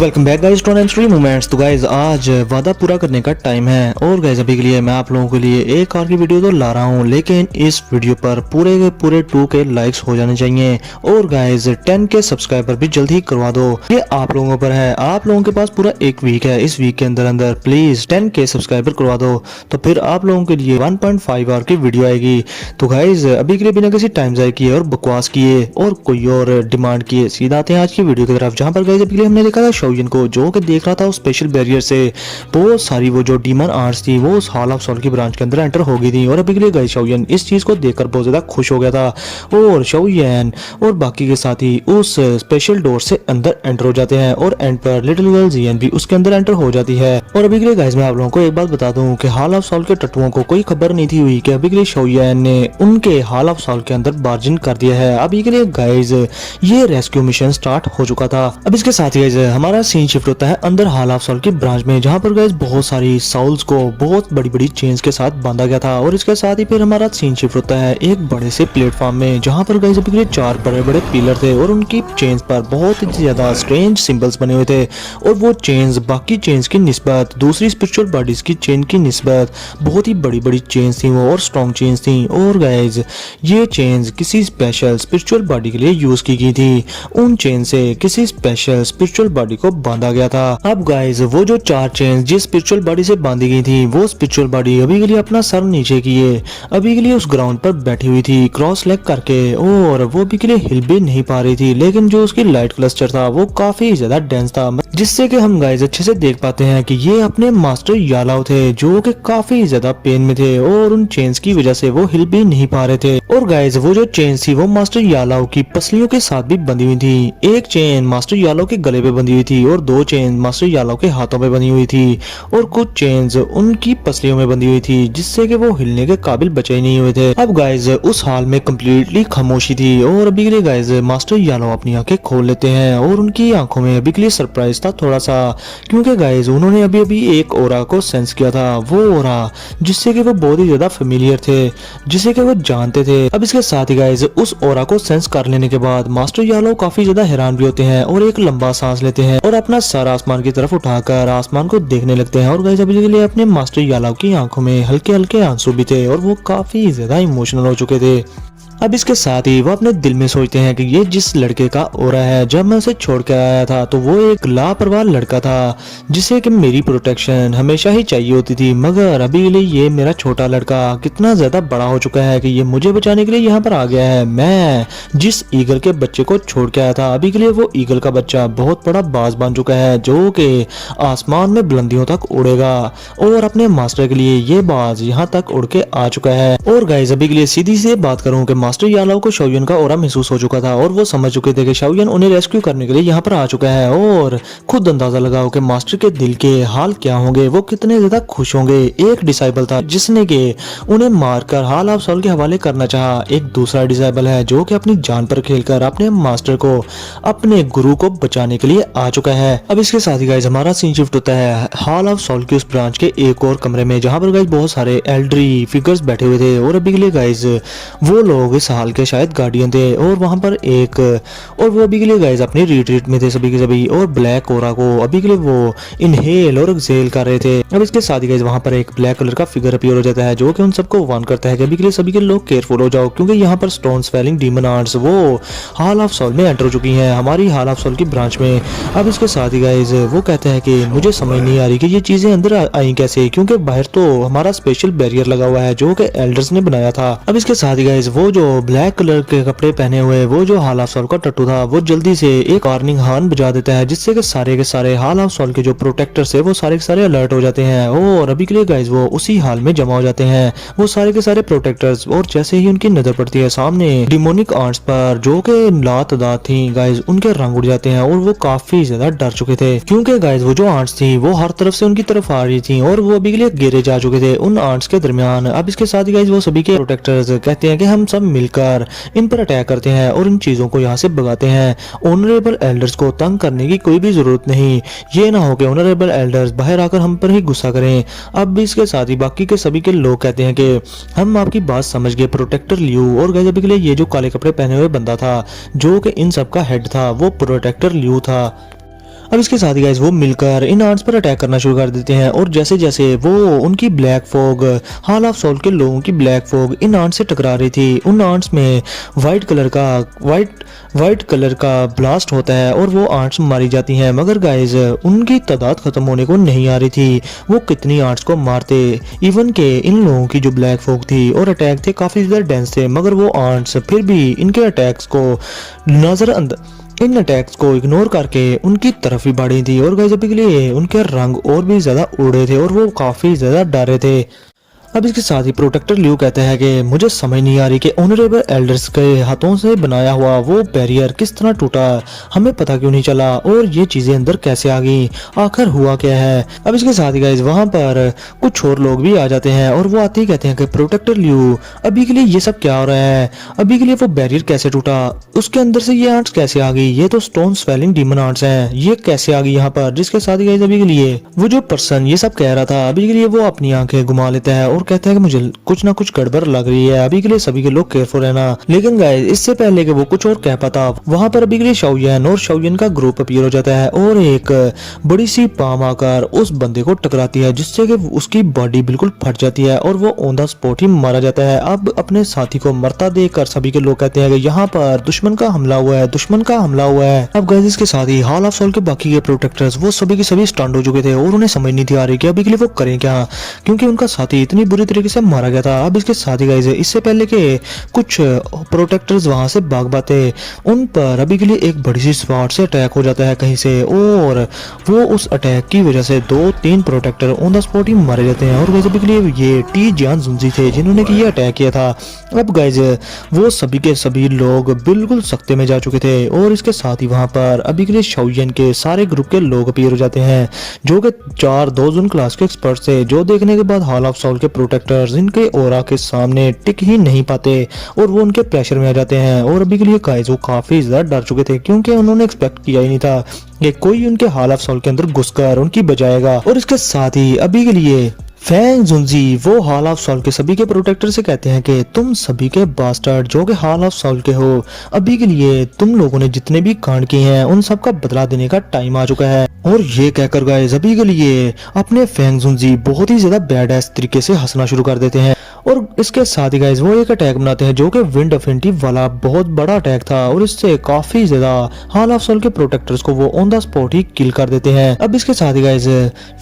Welcome back guys to and moments. तो guys आज वादा पूरा करने का टाइम है और गाइस अभी के लिए मैं आप लोगों के लिए एक और की वीडियो तो ला रहा हूं, लेकिन इस वीडियो पर पूरे के पूरे 2K लाइक्स हो जाने चाहिए और गाइस 10K सब्सक्राइबर भी जल्द ही करवा दो। ये आप लोगों पर है, आप लोगों के पास पूरा एक वीक है, इस वीक के अंदर अंदर प्लीज 10K सब्सक्राइबर करवा दो, तो फिर आप लोगों के लिए 1.5 आवर की वीडियो आएगी। तो गाइस अभी के लिए बिना किसी टाइम जाए किए और बकवास किए और कोई और डिमांड किए सीधा आते हैं आज की वीडियो की तरफ, जहां पर गाइस अभी के लिए हमने देखा था शोयन को जो कि देख रहा था उस स्पेशल बैरियर से बहुत सारी वो जो डीमन आर्ट्स थी वो उस हॉल ऑफ सोल की ब्रांच के अंदर एंटर हो गई थी। और अभी के लिए गाइस शोयन इस चीज को देखकर बहुत ज्यादा खुश हो गया था और शोयन और बाकी के साथी उस स्पेशल डोर से अंदर एंटर हो जाते हैं और एंड पर लिटिल गर्ल जियन भी उसके अंदर एंटर हो जाती है। और अभी के लिए गाइस मैं आप लोगों को एक बात बता दूं कि हॉल ऑफ सोल के टट्टुओं को कोई खबर नहीं थी हुई कि अभी के लिए शोयन ने उनके हॉल ऑफ सोल के अंदर बार्जिन कर दिया है। अभी के लिए गाइस ये रेस्क्यू मिशन स्टार्ट हो चुका था। अब इसके साथ ही गाइस हमारा सीन शिफ्ट होता है अंदर हॉल ऑफ सोल की ब्रांच में, जहां पर गाइस बहुत सारी साउल्स को बहुत बड़ी बड़ी चेन्स के साथ बांधा गया था। और इसके साथ ही फिर हमारा सीन शिफ्ट होता है एक बड़े से प्लेटफॉर्म में, जहां पर गाइस अभी के लिए 4 बड़े बड़े पिलर थे और उनकी चेन्स पर बहुत ही ज्यादा स्ट्रेंज सिंबल्स बने हुए थे और वो चेन्स बाकी चेन्स की निस्बत दूसरी स्पिरिचुअल बॉडीज की चेन की निस्बत बहुत ही बड़ी बड़ी चेन्स थी वो और स्ट्रॉन्ग चेन्स थी। और गाइस ये चेन्स किसी स्पेशल स्पिरिचुअल बॉडी के लिए यूज की गई थी, उन चेन से किसी स्पेशल स्पिरिचुअल बॉडी को बांधा गया था। अब गाइस वो जो 4 चेन जिस स्पिरिचुअल बॉडी से बांधी गई थी वो स्पिरिचुअल बॉडी अभी के लिए अपना सर नीचे किए अभी के लिए उस ग्राउंड पर बैठी हुई थी क्रॉस लेग करके, और वो अभी के लिए हिल भी नहीं पा रही थी। लेकिन जो उसकी लाइट क्लस्टर था वो काफी ज्यादा डेंस था, जिससे कि हम गाइस अच्छे से देख पाते हैं कि ये अपने मास्टर यालाव थे जो कि काफी ज्यादा पेन में थे और उन चेन्स की वजह से वो हिल भी नहीं पा रहे थे। और गाइस वो जो चेन्स थी वो मास्टर यालाव की पसलियों के साथ भी बंधी हुई थी। एक चेन मास्टर यालाव के गले पे बंधी हुई थी और 2 चेन मास्टर यालाव के हाथों पे बंधी हुई थी और कुछ चेन्स उनकी पसलियों में बंधी हुई थी, जिससे कि वो हिलने के काबिल बचे ही नहीं हुए थे। अब गाइस उस हाल में कम्प्लीटली खामोशी थी और अभी के लिए गाइस मास्टर यालाव अपनी आंखें खोल लेते हैं और उनकी आंखों में अभी के लिए सरप्राइज था थोड़ा सा, क्योंकि गाइस उन्होंने अभी अभी एक ओरा को सेंस किया था, वो ओरा जिससे कि वो बहुत ही ज्यादा फेमिलियर थे, जिसे कि वो जानते थे। अब इसके साथ ही गाइस उस ओरा को सेंस कर लेने के बाद मास्टर यालाव काफी ज्यादा हैरान भी होते हैं और एक लंबा सांस लेते हैं और अपना सर आसमान की तरफ उठाकर आसमान को देखने लगते हैं। और गाइस अभी के लिए अपने मास्टर यालाव की आंखों में हल्के हल्के आंसू भी थे और वो काफी ज्यादा इमोशनल हो चुके थे। अब इसके साथ ही वो अपने दिल में सोचते हैं कि ये जिस लड़के का ओरा है, जब मैं उसे छोड़ कर आया था तो वो एक लापरवाह लड़का था जिसे कि मेरी प्रोटेक्शन हमेशा ही चाहिए होती थी, मगर अभी के लिए ये मेरा छोटा लड़का कितना ज्यादा बड़ा हो चुका है कि ये मुझे बचाने के लिए यहाँ पर आ गया है। मैं जिस ईगल के बच्चे को छोड़ के आया था, अभी के लिए वो ईगल का बच्चा बहुत बड़ा बाज बन चुका है जो कि आसमान में बुलंदियों तक उड़ेगा और अपने मास्टर के लिए ये बाज यहाँ तक उड़ के आ चुका है। और गाइस अभी के लिए सीधी सी बात करूँ कि मास्टर यालाव को शोयन का ओरा महसूस हो चुका था और वो समझ चुके थे कि शोयन उन्हें रेस्क्यू करने के लिए यहाँ पर आ चुका है, और खुद अंदाजा लगाओ कि मास्टर के दिल के हाल क्या होंगे, वो कितने ज्यादा खुश होंगे। एक डिसाइबल था जिसने कि उन्हें मारकर हॉल ऑफ सोल के हवाले करना चाहा, एक दूसरा डिसाइबल है जो कि अपनी जान पर खेलकर अपने मास्टर को अपने गुरु को बचाने के लिए आ चुका है। अब इसके साथ ही गाइस हमारा सीन शिफ्ट होता है हॉल ऑफ सोल की उस ब्रांच के एक और कमरे में, जहाँ पर गाइस बहुत सारे एल्डरी फिगर्स बैठे हुए थे और अभी के लिए गाइस वो लोग इस हाल के शायद गार्डियन थे और वहां पर एक और वो अभी के लिए गाइस अपनी रिट्रीट में थे सभी के सभी, और ब्लैक ओरा को अभी के लिए वो इनहेल और एक्सहेल कर रहे थे। अब इसके साथ ही गाइस वहां पर एक ब्लैक कलर का फिगर अपीयर हो जाता है जो कि उन सबको वार्न करता है कि अभी के लिए सभी के लोग केयरफुल हो जाओ, क्योंकि यहाँ पर स्टोन स्वेलिंग डीमन आर्ट्स वो हॉल ऑफ सोल में एंटर हो चुकी हैं, हमारी हॉल ऑफ सोल की ब्रांच में। अब इसके साथ ही गाइस वो कहते हैं कि मुझे समझ नहीं आ रही कि ये चीजें अंदर आई कैसे, क्योंकि बाहर तो हमारा स्पेशल बैरियर लगा हुआ है जो कि एल्डर्स ने बनाया था। अब इसके साथ ही गाइस वो जो ब्लैक कलर के कपड़े पहने हुए वो जो हॉल ऑफ सोल का टट्टू था वो जल्दी से एक वार्निंग हॉर्न बजा देता है, जिससे कि सारे के सारे हॉल ऑफ सोल के जो प्रोटेक्टर्स है वो सारे के सारे अलर्ट हो जाते हैं और अभी के लिए गाइस वो उसी हाल में जमा हो जाते हैं वो सारे के सारे प्रोटेक्टर्स। और जैसे ही उनकी नजर पड़ती है सामने डिमोनिक आर्ट्स पर जो कि लातदाद थी गाइस, उनके रंग उड़ जाते हैं और वो काफी ज्यादा डर चुके थे, क्योंकि गाइस वो जो आर्ट्स थी वो हर तरफ से उनकी तरफ आ रही थी और वो अभी के लिए घेरे जा चुके थे उन आर्ट्स के दरमियान। अब इसके साथ ही गाइस वो सभी के प्रोटेक्टर्स कहते हैं कि हम सब मिलकर इन पर अटैक करते हैं और इन चीजों को यहाँ से भगाते हैं। ऑनरेबल एल्डर्स को तंग करने की कोई भी जरूरत नहीं, ये ना हो कि ऑनरेबल एल्डर्स बाहर आकर हम पर ही गुस्सा करें। अब भी इसके साथ ही बाकी के सभी के लोग कहते हैं कि हम आपकी बात समझ गए प्रोटेक्टर लियू। और गाइस अभी के लिए ये जो काले कपड़े पहने हुए बंदा था जो कि इन सब का हेड था वो प्रोटेक्टर लियू था। अब इसके साथ ही गाइस वो मिलकर इन आंट्स पर अटैक करना शुरू कर देते हैं और जैसे जैसे वो उनकी black fog hall of soul के लोगों की ब्लैक फॉग इन आंट्स से टकरा रही थी, उन आंट्स में वाइट कलर का ब्लास्ट होता है और वो आंट्स मारी जाती हैं। मगर गाइस उनकी तादाद खत्म होने को नहीं आ रही थी, वो कितनी आंट्स को मारते। इवन के इन लोगों की जो ब्लैक फॉग थी और अटैक थे काफी ज्यादा डेंस थे, मगर वो आंट्स फिर भी इनके अटैक्स को इन अटैक्स को इग्नोर करके उनकी तरफ ही बढ़ी थी। और गाइस अभी के लिए उनके रंग और भी ज्यादा उड़े थे और वो काफी ज्यादा डरे थे। अब इसके साथ ही प्रोटेक्टर ल्यू कहता है कि मुझे समझ नहीं आ रही कि ऑनरेबल एल्डर्स के हाथों से बनाया हुआ वो बैरियर किस तरह टूटा, हमें पता क्यों नहीं चला और ये चीजें अंदर कैसे आ गई, आखिर हुआ क्या है। अब इसके साथ ही गाइस वहां पर कुछ और लोग भी आ जाते हैं और वो आते ही कहते हैं कि प्रोटेक्टर ल्यू अभी के लिए ये सब क्या हो रहा है, अभी के लिए वो बैरियर कैसे टूटा, उसके अंदर से ये आर्ट्स कैसे आ गई, ये तो स्टोन स्वेलिंग डीमन आर्ट्स हैं, ये कैसे आ गई यहाँ पर। जिसके साथ ही गाइस अभी के लिए वो जो पर्सन ये सब कह रहा था अभी के लिए वो अपनी आंखें घुमा लेता है और कहता है कि मुझे कुछ ना कुछ गड़बड़ लग रही है, अभी के लिए सभी के लोग केयरफुल रहना। लेकिन गाइस इससे पहले कि वो कुछ और कह पाता वहां पर अभी के लिए शाओयन और शाओयन का ग्रुप अपीयर हो जाता है और एक बड़ी सी पाम आकर उस बंदे को टकराती है जिससे कि उसकी बॉडी बिल्कुल फट जाती है और वो ऑन द स्पॉट ही मारा जाता है। अब अपने साथी को मरता देखकर सभी के लोग कहते हैं कि यहाँ पर दुश्मन का हमला हुआ है, दुश्मन का हमला हुआ है। अब गाइस इसके साथ ही हॉल ऑफ सोल के बाकी के प्रोटेक्टर्स वो सभी के सभी स्टंट हो चुके थे और उन्हें समझ नहीं थी आ रही कि अभी के लिए वो करें क्या, क्योंकि उनका साथी इतनी बुरी तरीके से मारा गया था। अब इसके साथ ही गाइस इससे पहले के कुछ प्रोटेक्टर्स वहां से भाग पाते उन पर अभी के लिए एक बड़ी सी स्वाट से अटैक हो जाता है कहीं से और वो उस अटैक की वजह से 2-3 प्रोटेक्टर ऑन द स्पॉट ही मारे जाते हैं। और गाइस अभी के लिए ये टी जियान जुनजी थे जिन्होंने कि ये अटैक किया था। अब गाइस वो सभी के सभी लोग बिल्कुल सख्ते में जा चुके थे और इसके साथ ही वहां पर अभी के लिए शाओयन के सारे ग्रुप के लोग अपीयर हो जाते हैं जो कि 4 जोन क्लास के एक्सपर्ट थे, जो देखने के बाद हॉल ऑफ सोल के प्रोटेक्टर्स इनके ओरा के सामने टिक ही नहीं पाते और वो उनके प्रेशर में आ जाते हैं। और अभी के लिए गाइस वो काफी ज्यादा डर चुके थे क्योंकि उन्होंने एक्सपेक्ट किया ही नहीं था कि कोई उनके हॉल ऑफ सोल के अंदर घुसकर उनकी बजाएगा। और इसके साथ ही अभी के लिए फैंग जुनजी वो हॉल ऑफ सोल के सभी के प्रोटेक्टर से कहते हैं कि तुम सभी के बास्टर्ड जो कि हॉल ऑफ सोल के हो, अभी के लिए तुम लोगों ने जितने भी कांड किए हैं उन सब का बदला देने का टाइम आ चुका है। और ये कहकर गाइस अभी के लिए अपने फैंग जुनजी बहुत ही ज्यादा बैड एस तरीके से हंसना शुरू कर देते हैं। और इसके साथ ही गाइस वो एक अटैक बनाते हैं जो कि विंड अफिनिटी वाला बहुत बड़ा अटैक था और इससे काफी ज्यादा हॉल ऑफ सोल के प्रोटेक्टर्स को वो ऑन द स्पॉट ही किल कर देते हैं। अब इसके साथ ही गाइस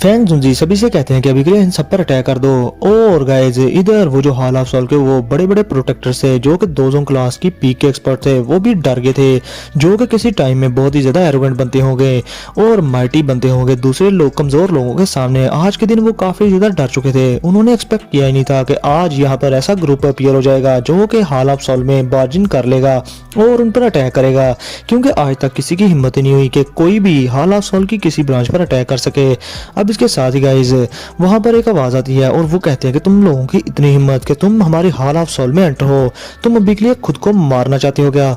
फैंग जुनजी सभी से कहते हैं कि अभी के लिए इन सब पर अटैक कर दो। और गाइस इधर वो जो हॉल ऑफ सोल के वो बड़े बड़े प्रोटेक्टर्स थे जो कि 2 जोन क्लास की पीक के एक्सपर्ट थे वो भी डर गए थे, जो कि किसी टाइम में बहुत ही ज्यादा एरोगेंट बनते होंगे और माइटी बनते होंगे दूसरे लोग कमजोर लोगों के सामने। आज के दिन वो काफी ज्यादा डर चुके थे, उन्होंने एक्सपेक्ट किया ही नहीं था कि आज यहाँ पर ऐसा ग्रुप अपीयर हो जाएगा जो कि हॉल ऑफ सोल में बार्जिन कर लेगा और उन पर अटैक करेगा, क्योंकि आज तक किसी की हिम्मत ही नहीं हुई कि कोई भी हॉल ऑफ सोल की किसी ब्रांच पर अटैक कर सके। अब इसके साथ ही गाइस वहां पर एक आवाज आती है और वो कहते हैं कि तुम लोगों की इतनी हिम्मत कि तुम हमारे हॉल ऑफ सोल में एंटर हो, तुम अभी के लिए खुद को मारना चाहते हो क्या।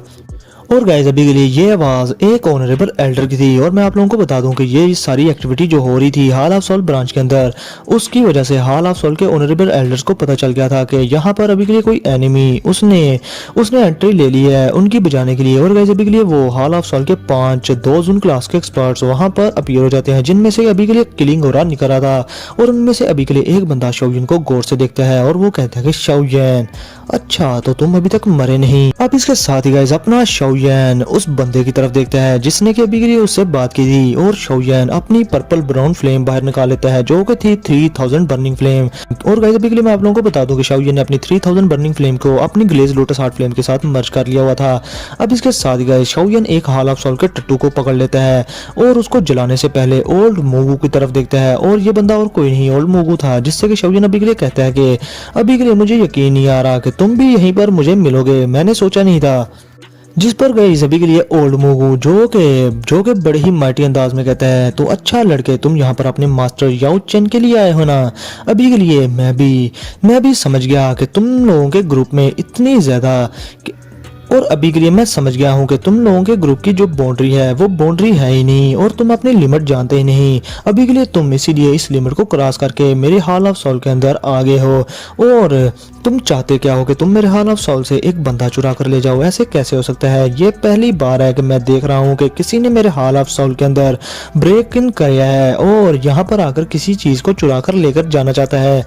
और गाइस अभी के लिए ये आवाज एक ऑनरेबल एल्डर की थी और मैं आप लोगों को बता दूं कि ये सारी एक्टिविटी जो हो रही थी हॉल ऑफ सोल ब्रांच के अंदर, उसकी वजह से हॉल ऑफ सोल के ऑनरेबल एल्डर्स को पता चल गया था कि यहाँ पर अभी के लिए कोई एनिमी उसने एंट्री ले ली है उनकी बचाने के लिए। और गाइस अभी के लिए वो हॉल ऑफ सोल के 5 2 जोन क्लास के एक्सपर्ट्स वहां पर अपीयर हो जाते हैं जिनमें से अभी के लिए किलिंग हो रहा निकल रहा था। और उनमें से अभी के लिए एक बंदा शाओयन को गौर से देखता है और वो कहता है कि शाओयन अच्छा तो तुम अभी तक मरे नहीं। अब इसके साथ ही गाइस अपना शाओयन उस बंदे की तरफ देखता है जिसने कि अभी के लिए उससे बात की थी और शाओयन अपनी पर्पल ब्राउन फ्लेम बाहर निकाल लेता है जो कि थी 3000 बर्निंग फ्लेम। और गाइस अभी के लिए मैं आप लोगों को बता दूं कि शाओयन ने अपनी 3000 बर्निंग फ्लेम को अपनी ग्लेज लोटस हार्ट फ्लेम के साथ मर्ज कर लिया हुआ था। अब इसके साथ ही गाइस शाओयन एक हॉल ऑफ सोल के टट्टू को पकड़ लेता है और उसको जलाने से पहले ओल्ड मोगू की तरफ देखता है और ये बंदा और कोई नहीं ओल्ड मोगू था, जिससे कि शाओयन अभी के लिए कहता है कि अभी के लिए मुझे यकीन नहीं आ रहा कि तुम भी यहीं पर मुझे मिलोगे, मैंने सोचा नहीं था। जिस पर गई सभी के लिए ओल्ड मोगू जो के बड़े ही माइटी अंदाज में कहता है तो अच्छा लड़के तुम यहाँ पर अपने मास्टर याओ चेन के लिए आए हो ना। अभी के लिए मैं भी समझ गया कि तुम लोगों के ग्रुप में इतनी ज्यादा और अभी के लिए मैं समझ गया हूँ कि तुम लोगों के ग्रुप की जो बाउंड्री है वो बाउंड्री है ही नहीं और तुम अपनी लिमिट जानते ही नहीं। अभी के लिए तुम इसीलिए इस लिमिट को क्रॉस करके मेरे हॉल ऑफ सोल के अंदर आ गए हो और तुम चाहते क्या हो कि तुम मेरे हॉल ऑफ सोल से एक बंदा चुरा कर ले जाओ। ऐसे कैसे हो सकता है? ये पहली बार है कि मैं देख रहा हूँ कि किसी ने मेरे हॉल ऑफ सोल के अंदर ब्रेक इन किया है और यहाँ पर आकर किसी चीज को चुरा कर लेकर जाना चाहता है।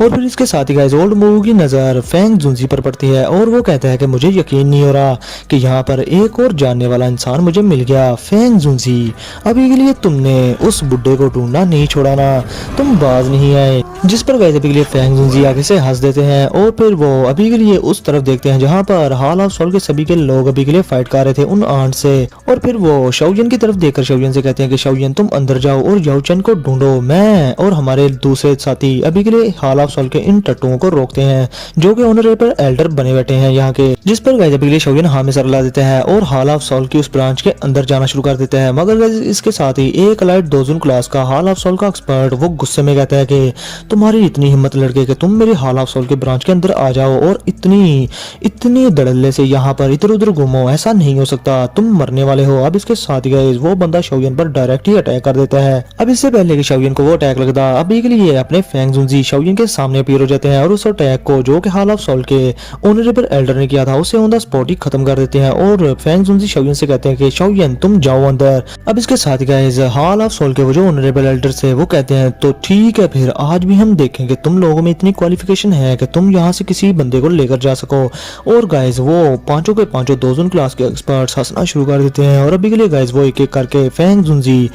और फिर इसके साथ ही गाइस ओल्ड मूवी की नज़र फेंग जुनजी पर पड़ती है और वो कहता है कि मुझे यकीन नहीं हो रहा कि यहाँ पर एक और जानने वाला इंसान मुझे मिल गया। फेंग जुनजी, अभी के लिए तुमने उस बुड्ढे को ढूंढना नहीं छोड़ा ना, तुम बाज नहीं आए। जिस पर गाइस अभी के लिए फेंग जुनजी आगे से हंस देते हैं और फिर वो अभी के लिए उस तरफ देखते हैं जहाँ पर हॉल ऑफ सोल के सभी के लोग अभी के लिए फाइट कर रहे थे उन आंट से। और फिर वो शाओयन की तरफ देखकर शाओयन से कहते हैं कि शाओयन तुम अंदर जाओ और याओचन को ढूंढो। मैं और हमारे दूसरे साथी अभी के लिए हॉल ऑफ सोल के इन टट्टुओं को रोकते हैं जो कि ऑनरेबल एल्डर बने बैठे हैं यहाँ के। जिस पर गाइस अभी के लिए शाओयन हाँ में सर ला देते हैं और हॉल ऑफ सोल की उस ब्रांच के अंदर जाना शुरू कर देते हैं। मगर गाइस इसके साथ ही एक लाइट दोजुन क्लास का हॉल ऑफ सोल का एक्सपर्ट वो गुस्से में कहता है कि तुम्हारी इतनी हिम्मत लड़के कि तुम मेरे हॉल ऑफ सोल के ब्रांच के अंदर आ जाओ और इतनी इतनी धड़ल्ले से यहाँ पर इधर उधर घूमो, ऐसा नहीं हो सकता, तुम मरने वाले हो। अब इसके साथ ही गाइस वो बंदा शाओयन पर डायरेक्ट ही अटैक कर देता है। अब इससे पहले कि शाओयन को वो अटैक लगता अभी के लिए अपने फेंग जुनजी शाओयन के सामने अपीयर हो जाते हैं और उस अटैक को जो कि हॉल ऑफ सोल के ऑनरेबल एल्डर ने किया था उसे ऑन द स्पॉट ही खत्म कर देते हैं और फेंग जुनजी शाओयन से कहते हैं कि शाओयन तुम जाओ अंदर। अब इसके साथ ही गाइस हॉल ऑफ सोल के वो जो ऑनरेबल एल्डर से वो कहते हैं तो ठीक है फिर आज भी हम देखेंगे तुम लोगों में इतनी क्वालिफिकेशन है कि तुम यहाँ से किसी बंदे को लेकर जा सको। और गाइस वो पांचों के पांचों दोजुन क्लास के एक्सपर्ट्स हंसना शुरू कर देते हैं और अभी के लिए गाइस वो एक एक करके फेंग जुनजी,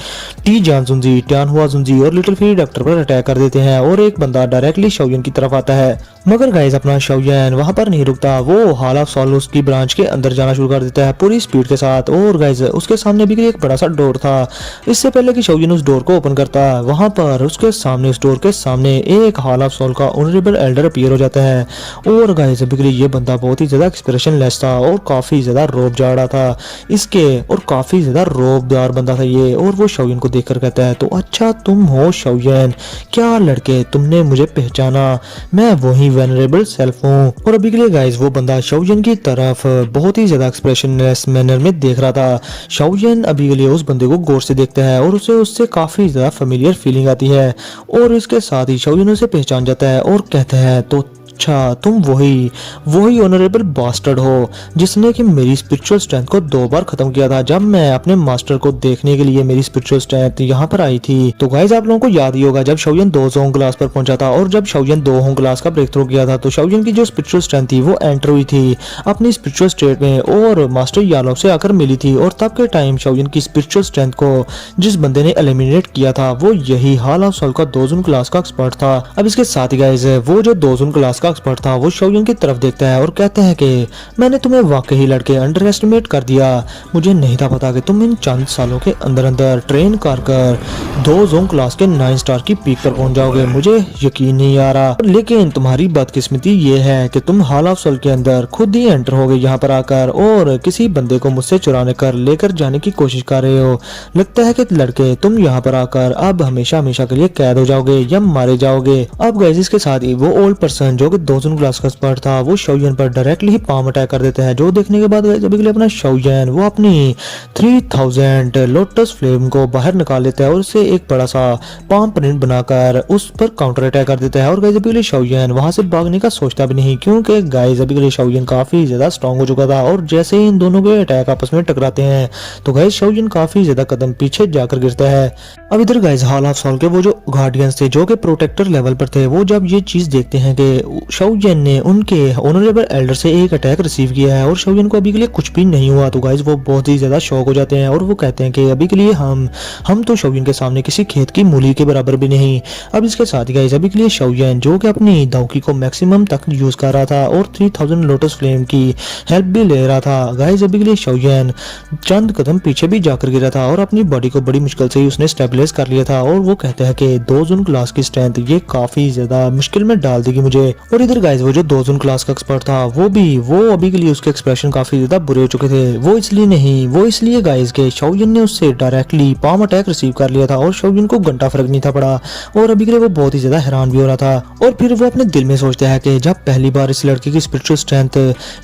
टी जान जुनजी, ट्यान हुआ जुनजी और लिटिल फी डॉक्टर पर अटैक कर देते हैं और एक बंदा डायरेक्टली शाओयन की तरफ आता है। मगर गाइस अपना शाओयन वहां पर नहीं रुकता, वो हॉल ऑफ सोल उसकी ब्रांच के अंदर जाना शुरू कर देता है पूरी स्पीड के साथ। और गाइस उसके सामने भी एक बड़ा सा डोर था। इससे पहले कि शाओयन उस डोर को ओपन करता वहां पर उसके सामने उस डोर के सामने एक हॉल ऑफ सोल का ऑनरेबल एल्डर अपीयर हो जाता है। और गाइस अभी के लिए ये बंदा बहुत ही ज्यादा एक्सप्रेशन लेस था और काफी ज्यादा रोब जा रहा था इसके और काफी ज्यादा रोबदार बंदा था ये। और वो शाओयन को देखकर कहता है तो अच्छा तुम हो शाओयन, क्या लड़के तुमने मुझे पहचाना, मैं वही वेनरेबल सेल्फ हूँ। और अभी के लिए गाइस वो बंदा शाओयन की तरफ बहुत ही ज्यादा एक्सप्रेशनलेस मैनर में देख रहा था। शाओयन अभी के लिए उस बंदे को गौर से देखता है और उसे उससे काफी ज्यादा फेमिलियर फीलिंग आती है और इसके साथ ही शाओयन उसे पहचान जाता है और कहता है तो अच्छा तुम वही ऑनरेबल बास्टर्ड हो जिसने कि मेरी स्पिरिचुअल स्ट्रेंथ को 2 बार खत्म किया था जब मैं अपने मास्टर को देखने के लिए मेरी स्पिरिचुअल स्ट्रेंथ यहाँ पर आई थी। तो गाइस आप लोगों को याद ही होगा जब शाओयन 2 होंग क्लास पर पहुंचा था और जब शाओयन 2 होंग क्लास का ब्रेक थ्रू किया था तो शाओयन की जो स्पिरिचुअल स्ट्रेंथ थी वो एंटर हुई थी अपनी स्पिरिचुअल स्टेट में और मास्टर यालो से आकर मिली थी। और तब के टाइम शाओयन की स्पिरिचुअल स्ट्रेंथ को जिस बंदे ने एलिमिनेट किया था वो यही हॉल ऑफ सोल का दोजुन क्लास का एक्सपर्ट था। अब इसके साथ ही गाइस वो जो दोजुन क्लास का एक्सपर्ट था वो शाओयन की तरफ देखता है और कहता है कि मैंने तुम्हें वाकई लड़के अंडर एस्टिमेट कर दिया, मुझे नहीं था पता कि तुम इन चंद सालों के अंदर अंदर ट्रेन कर 2 जोन क्लास के 9 स्टार की पीक पर पहुंच जाओगे, मुझे यकीन नहीं आ रहा। लेकिन तुम्हारी बदकिस्मती ये है कि तुम हॉल ऑफ सोल के अंदर खुद ही एंटर हो गए यहाँ पर आकर और किसी बंदे को मुझसे चुराने कर लेकर जाने की कोशिश कर रहे हो। लगता है कि लड़के तुम यहाँ पर आकर अब हमेशा हमेशा के लिए कैद हो जाओगे या मारे जाओगे। अब गाइस इसके साथ ही वो ओल्ड पर्सन जो कि दोजुन क्लास का एक्सपर्ट था वो शाओयन पर डायरेक्टली ही पाम अटैक कर देता है, जो देखने के बाद गाइस अभी के लिए अपना शाओयन वो अपनी 3000 लोटस फ्लेम को बाहर निकाल लेता है और उसे एक बड़ा सा पाम प्रिंट बनाकर उस पर काउंटर अटैक कर देता है। और गाइस अभी के लिए शाओयन वहां से भागने का सोचता भी नहीं क्योंकि गाइस अभी के लिए शाओयन काफी ज्यादा स्ट्रॉन्ग हो चुका था और जैसे ही इन दोनों के अटैक आपस में टकराते हैं तो गाइस शाओयन काफी ज्यादा कदम पीछे जाकर गिरता है। अब इधर गाइस हॉल ऑफ सोल के वो जो गार्डियंस थे जो कि प्रोटेक्टर लेवल पर थे वो जब ये चीज देखते हैं कि शाओयन ने उनके ऑनरेबल एल्डर से एक अटैक रिसीव किया है और शाओयन को अभी के लिए कुछ भी नहीं हुआ तो गाइस वो बहुत ही ज्यादा शॉक हो जाते हैं और वो कहते हैं कि अभी के लिए हम तो शाओयन के सामने किसी खेत की मूली के बराबर भी नहीं। अब इसके साथ ही गाइस अभी के लिए शाओयन जो कि अपनी दाउकी को मैक्सिमम तक यूज कर रहा था और 3000 लोटस फ्लेम की हेल्प भी ले रहा था। गाइस अभी के लिए शाओयन चंद कदम पीछे भी जाकर गिरा था और अपनी बॉडी को बड़ी मुश्किल से ही उसने स्टेबलाइज कर लिया था और वो कहते हैं कि दोजुन क्लास की स्ट्रेंथ ये काफी ज्यादा मुश्किल में डाल देगी मुझे और इधर गाइस वो जो दोजुन क्लास का एक्सपर्ट था वो अभी के लिए उसके एक्सप्रेशन काफी ज्यादा बुरे हो चुके थे। वो इसलिए गाइस के शाओयन ने उससे डायरेक्टली पाम अटैक रिसीव कर लिया था और शाओयन को घंटा फर्क नहीं था पड़ा और अभी के लिए वो बहुत ही ज्यादा हैरान भी हो रहा था। और फिर वो अपने दिल में सोचता है कि जब पहली बार इस लड़के की स्पिरिचुअल स्ट्रेंथ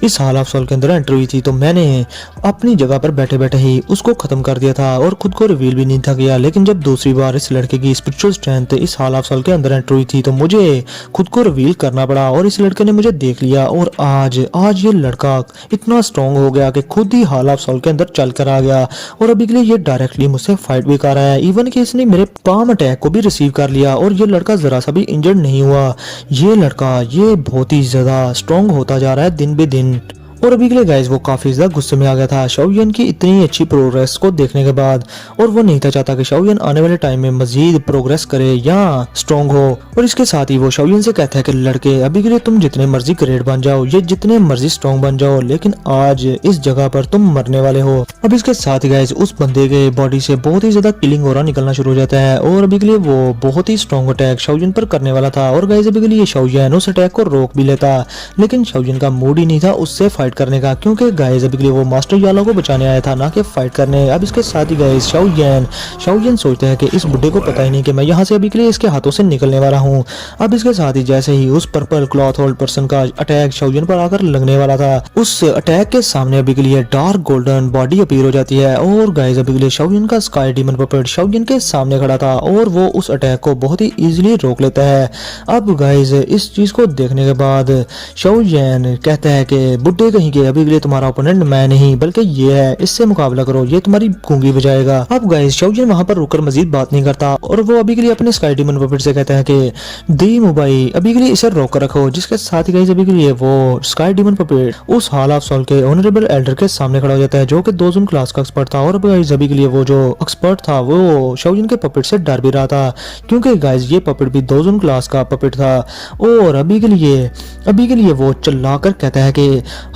इस हॉल ऑफ सोल के अंदर एंटर हुई थी तो मैंने अपनी जगह पर बैठे बैठे ही उसको खत्म कर दिया था और खुद को रिवील भी नहीं था किया। लेकिन जब दूसरी बार इस लड़के की स्पिरिचुअल स्ट्रेंथ इस हॉल ऑफ सोल के अंदर एंटर हुई थी तो मुझे खुद को रिवील करना पड़ा और इस लड़के ने मुझे देख लिया और आज ये लड़का इतना स्ट्रॉन्ग हो गया कि खुद ही हॉल ऑफ सोल के अंदर चल कर आ गया और अभी के लिए ये डायरेक्टली मुझसे फाइट भी कर रहा है। इवन कि इसने मेरे पाम अटैक को भी रिसीव कर लिया और ये लड़का जरा सा भी इंजर्ड नहीं हुआ। ये लड़का ये बहुत ही ज्यादा स्ट्रॉन्ग होता जा रहा है दिन बे दिन। और अभी के लिए गाइस वो काफी ज्यादा गुस्से में आ गया था शाओयन की इतनी अच्छी प्रोग्रेस को देखने के बाद और वो नहीं था चाहता कि शाओयन आने वाले टाइम में मजीद प्रोग्रेस करे या स्ट्रॉन्ग हो। और इसके साथ ही वो शाओयन से कहता है कि लड़के अभी के लिए तुम जितने मर्जी ग्रेट बन जाओ ये जितने मर्जी स्ट्रॉन्ग बन जाओ लेकिन आज इस जगह पर तुम मरने वाले हो। अब इसके साथ ही गाइस उस बंदे के बॉडी से बहुत ही ज्यादा किलिंग हो रहा निकलना शुरू हो जाता है और अभी के लिए वो बहुत ही स्ट्रॉन्ग अटैक शाओयन पर करने वाला था। और गाइस अभी के लिए शाओयन उस अटैक को रोक भी लेता लेकिन शाओयन का मूड ही नहीं था उससे फाइट करने का क्योंकि गाइस अभी के लिए वो मास्टर यालो को बचाने आया था ना कि फाइट करने। अब इसके साथ ही गाइस शाओयन सोचता है कि इस बुड्ढे को पता ही नहीं कि मैं यहाँ से अभी के लिए इसके हाथों से निकलने वाला हूँ। अब इसके साथ ही जैसे ही उस पर्पल क्लॉथ होल्ड पर्सन का अटैक शाओयन पर आकर लगने वाला था उस अटैक के सामने अभी के लिए डार्क गोल्डन बॉडी अपीयर हो जाती है और गाइस अभी के लिए शाओयन का स्काई डीमन पपेट शाओयन के सामने खड़ा था और वो उस अटैक को बहुत ही इजीली रोक लेता है। अब गाइस इस चीज को देखने के बाद शाओयन कहता है कि बुड्ढे कहीं के अभी के लिए तुम्हारा ओपोनेंट मैं नहीं बल्कि ये है, इससे मुकाबला करो, ये तुम्हारी गूंगी बजाएगा। अब गाइस शाओयन वहां पर रुककर मजीद बात नहीं करता और वो अभी के लिए अपने स्काई डीमन पपेट से कहता है कि दी मुबाई अभी के लिए इसे रोक कर रखो। जिसके साथ ही गाइस अभी के लिए वो स्काई डीमन पपेट उस हॉल ऑफ सोल के ऑनरेबल एल्डर के सामने खड़ा हो जाता है जो कि दोजुन क्लास का एक्सपर्ट था। और गाइस अभी के लिए वो जो एक्सपर्ट था वो शाओयन के पपेट से डर भी रहा था क्योंकि गाइस ये पपेट भी दोजुन क्लास का पपेट था। और अभी के लिए वो चिल्लाकर कहता है कि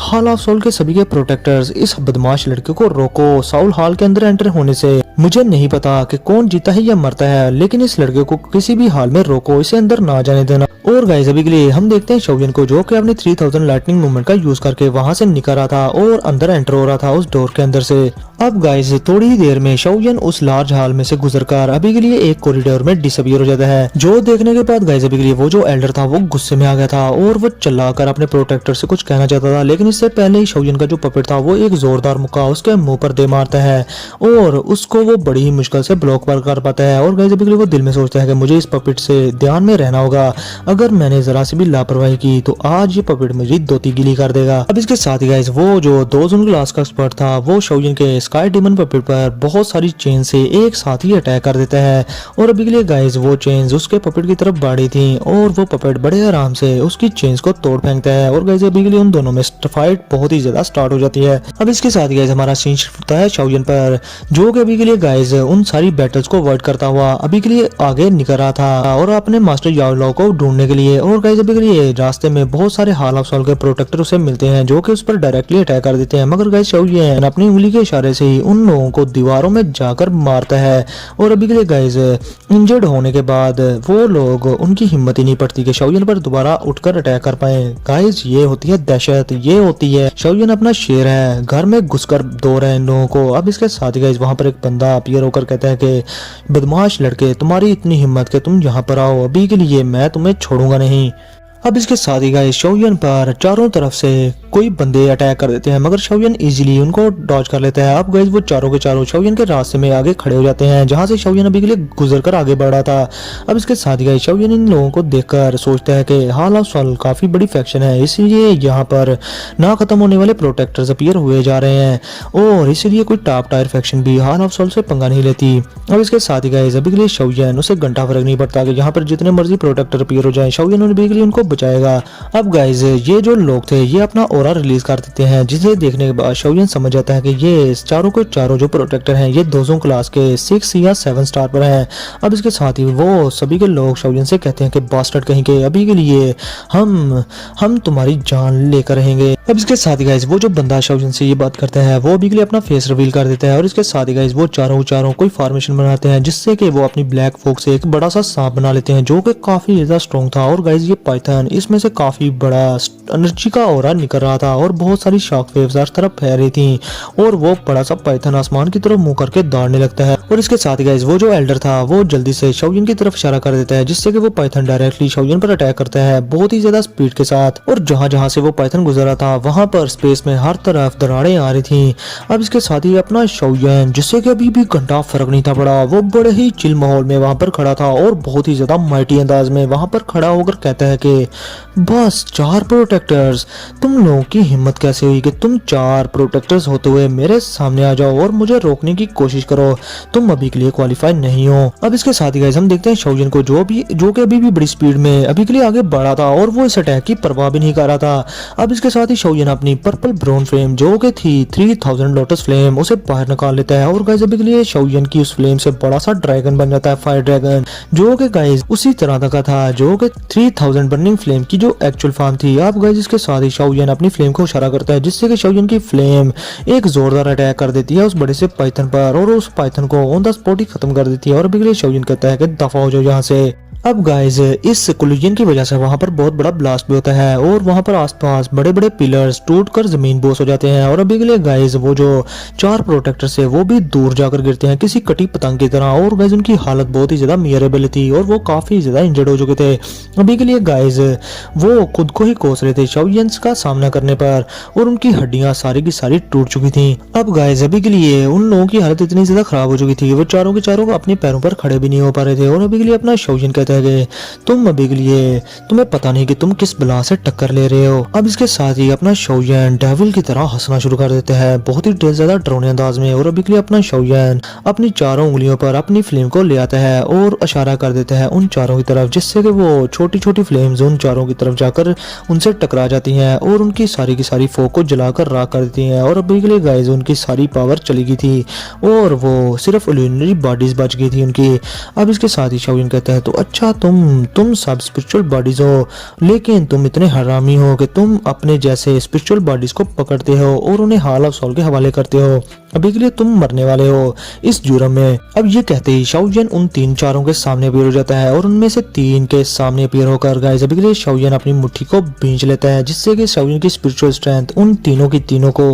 हॉल ऑफ सोल के सभी के प्रोटेक्टर्स इस बदमाश लड़के को रोको साउल हॉल के अंदर एंटर होने से। मुझे नहीं पता कि कौन जीता है या मरता है लेकिन इस लड़के को किसी भी हाल में रोको, इसे अंदर ना जाने देना। और गाइस अभी के लिए हम देखते हैं शाओयन को जो कि अपनी 3000 लाइटनिंग मूवमेंट का यूज करके वहां से निकल रहा था और अंदर एंटर हो रहा था उस डोर के अंदर से। अब गाइस थोड़ी ही देर में शाओयन उस लार्ज हॉल में से गुजरकर अभी के लिए एक कॉरिडोर में डिसअपीयर हो जाता है जो देखने के बाद गाइस अभी के लिए वो जो एल्डर था वो गुस्से में आ गया था और वो चिल्लाकर अपने प्रोटेक्टर से कुछ कहना चाहता था लेकिन इससे पहले ही शाओयन का जो पपेट था वो एक जोरदार मुक्का उसके मुंह पर दे मारता है और उसको वो बड़ी ही मुश्किल से ब्लॉक पर कर पाता है। और गाइस अभी के लिए वो दिल में सोचता है कि मुझे इस पपेट से ध्यान में रहना होगा, अगर मैंने जरा सी भी लापरवाही की तो आज ये पपेट मुझे दोती गिली कर देगा। अब इसके साथ ही गाइस वो जो दोजुन क्लास का एक्सपर्ट था वो शाओयन के स्काई डीमन पपेट पर बहुत सारी चेन से एक साथ ही अटैक कर देता है और अभी के लिए गाइस वो चेन्स उसके पपेट की तरफ बढ़ी थी और वो पपेट बड़े आराम से उसकी चेन्स को तोड़ फेंकता है और गाइस अभी के लिए उन दोनों में फाइट बहुत ही ज्यादा स्टार्ट हो जाती है। अब इसके साथ गाइस हमारा सीन शिफ्ट होता है शाओयन पर जो कि अभी के लिए गाइस उन सारी बैटल्स को अवॉइड करता हुआ अभी के लिए आगे निकल रहा था और अपने मास्टर याओ को ढूंढने के लिए। और गाइस अभी के लिए रास्ते में बहुत सारे हॉल ऑफ सोल के प्रोटेक्टर उसे मिलते हैं जो कि उस पर डायरेक्टली अटैक कर देते हैं मगर गाइस शाओयन अपनी उंगली के इशारे से ही उन लोगों को दीवारों में जाकर मारता है। और अभी के लिए गाइस इंजर्ड होने के बाद वो लोग उनकी हिम्मत ही नहीं पड़ती कि शाओयन पर दोबारा उठकर अटैक कर पाए। गाइस ये होती है दहशत, ये होती है शाओयन अपना शेर है, घर में घुसकर दो रहे इन लोगों को। अब इसके साथ ही गाइस वहां पर एक बंदा अपीयर होकर कहता है कि बदमाश लड़के तुम्हारी इतनी हिम्मत कि तुम यहाँ पर आओ, अभी के लिए मैं तुम्हें छोड़ूंगा नहीं। अब इसके साथ ही गाइस शाओयन पर चारों तरफ से कोई बंदे अटैक कर देते हैं मगर शाओयन इजीली उनको डॉज कर लेता है। अब गाइस वो चारों के चारों शाओयन के रास्ते में आगे खड़े हो जाते हैं जहां से शाओयन अभी के लिए गुजरकर आगे बढ़ रहा था। अब इसके साथ ही गाइस शाओयन इन लोगों को देखकर सोचता है कि हॉल ऑफ सोल काफी बड़ी फैक्शन है, इसलिए यहाँ पर ना खत्म होने वाले प्रोटेक्टर्स अपीयर हुए जा रहे हैं और इसीलिए कोई टॉप टायर फैक्शन भी हॉल ऑफ सोल से पंगा नहीं लेती। अब इसके साथ ही गाइस अभी के लिए शाओयन उसे घंटा फर्क नहीं पड़ता कि यहाँ पर जितने मर्जी प्रोटेक्टर अपीयर हो जाए, शाओयन अभी के लिए उनको बचाएगा। अब गाइस ये जो लोग थे ये अपना ऑरा रिलीज कर देते हैं जिसे देखने के बाद शाओयन समझ जाता है कि ये चारों के चारों जो प्रोटेक्टर हैं ये दोजों क्लास के 6 या 7 स्टार पर हैं। अब इसके साथ ही वो सभी के लोग शाओयन से कहते हैं कि बास्टर्ड कहीं के अभी के लिए हम तुम्हारी जान लेकर रहेंगे। अब इसके साथ ही गाइस वो जो बंदा शाओजिन से ये बात करता है वो अभी के लिए अपना फेस रिवील कर देता है और इसके साथ ही गाइस वो चारों कोई फॉर्मेशन बनाते हैं जिससे कि वो अपनी ब्लैक फोक से एक बड़ा सा सांप बना लेते हैं जो कि काफी ज्यादा स्ट्रॉन्ग था। और गाइस ये पाइथन इसमें से काफी बड़ा एनर्जी का ऑरा निकल रहा था और बहुत सारी शॉक वेव्स हर तरफ फैल रही थी और वो बड़ा सा पाइथन आसमान की तरफ मुंह करके दौड़ने लगता है। और इसके साथ ही गाइस वो जो एल्डर था वो जल्दी से शाओजिन की तरफ इशारा कर देता है जिससे कि वो पाइथन डायरेक्टली शाओजिन पर अटैक करता है बहुत ही ज्यादा स्पीड के साथ। और जहां से वो पाइथन गुजर रहा था वहां पर स्पेस में हर तरफ दरारें आ रही थी। अब इसके साथ ही अपना शाओजिन जिससे कि अभी भी घंटा फर्क नहीं था पड़ा वो बड़े ही चिल माहौल में वहां पर खड़ा था और बहुत ही ज्यादा माइटी अंदाज में वहां पर खड़ा होकर कहता है कि बस 4 प्रोटेक्टर्स, तुम लोगों की हिम्मत कैसे हुई कि तुम 4 प्रोटेक्टर्स होते हुए मेरे सामने आ जाओ और मुझे रोकने की कोशिश करो, तुम अभी के लिए क्वालिफाई नहीं हो। अब इसके साथ ही गाइस हम देखते हैं शाओजिन को जो कि अभी भी बड़ी स्पीड में अभी के लिए आगे बढ़ा था और वो इस अटैक की परवाह भी नहीं कर रहा था। अब इसके साथ ही शाओजिन अपनी पर्पल ब्राउन फ्लेम जो कि थी 3000 लोटस फ्लेम उसे बाहर निकाल लेता है और गाइस अभी के लिए शाओजिन की उस फ्लेम से बड़ा सा ड्रैगन बन जाता है, फायर ड्रैगन, जो कि गाइस उसी तरह का था जो कि 3000 बर्निंग फ्लेम की जो एक्चुअल फॉर्म थी। अब गाइस इसके साथ ही शाओजिन अपनी फ्लेम को इशारा करता है जिससे कि शाओजिन की फ्लेम एक जोरदार अटैक कर देती है उस बड़े से पाइथन पर और उस पाइथन को ऑन द स्पॉट ही खत्म कर देती है। और अभी के लिए शाओजिन कहता है कि दफा हो जाओ यहाँ से। अब गाइस इस कोलिजन की वजह से वहां पर बहुत बड़ा ब्लास्ट भी होता है और वहां पर आसपास बड़े बड़े पिलर्स टूटकर जमीन बोस हो जाते हैं। और अभी के लिए गाइस वो जो 4 प्रोटेक्टर से वो भी दूर जाकर गिरते हैं किसी कटी पतंग की तरह और गाइस उनकी हालत बहुत ही ज्यादा मियरेबल थी और वो काफी ज्यादा इंजर्ड हो चुके थे। अभी के लिए गाइस वो खुद को ही कोस रहे थे शाओजिन का सामना करने पर और उनकी हड्डियां सारी की सारी टूट चुकी थी। अब गाइस अभी के लिए उन लोगों की हालत इतनी ज्यादा खराब हो चुकी थी वो चारों के चारों अपने पैरों पर खड़े भी नहीं हो पा रहे थे। और अभी के लिए अपना शाओजिन कहता है कि तुम अभी के लिए तुम्हें पता नहीं कि तुम किस बला से टक्कर ले रहे हो। अब इसके साथ ही अपना शाओजिन डेविल की तरह हंसना शुरू कर देते हैं बहुत ही ज्यादा डरावने अंदाज में। और अभी के लिए अपना शाओजिन अपनी चारों उंगलियों पर अपनी फ्लेम को ले आता है और इशारा कर देता है उन चारों की तरफ जिससे कि वो छोटी छोटी फ्लेम्स उन चारों की तरफ जाकर उनसे टकरा जाती हैं और उनकी सारी की सारी फोक को जलाकर राख कर देती हैं। और अभी के लिए गाइस उनकी सारी पावर चली गई थी और वो सिर्फ इल्यूमिनरी बॉडीज बच गई थी उनकी। अब इसके साथ ही शाओजिन कहता है तो अच्छा तुम सब स्पिरिचुअल बॉडीज हो लेकिन तुम इतने हरामी हो कि तुम अपने जैसे स्पिरिचुअल बॉडीज को पकड़ते हो और उन्हें हाल ऑफ सोल के हवाले करते हो। अभी के लिए तुम मरने वाले हो इस जुर्म में। अब ये कहते ही शाओजिन उन 3-4 के सामने अपीयर हो जाता है और उनमें से 3 के सामने अपीयर होकर गाइस अभी के लिए शाओजिन अपनी मुट्ठी को भींच लेता है जिससे कि शाओजिन की स्पिरिचुअल स्ट्रेंथ उन तीनों की तीनों को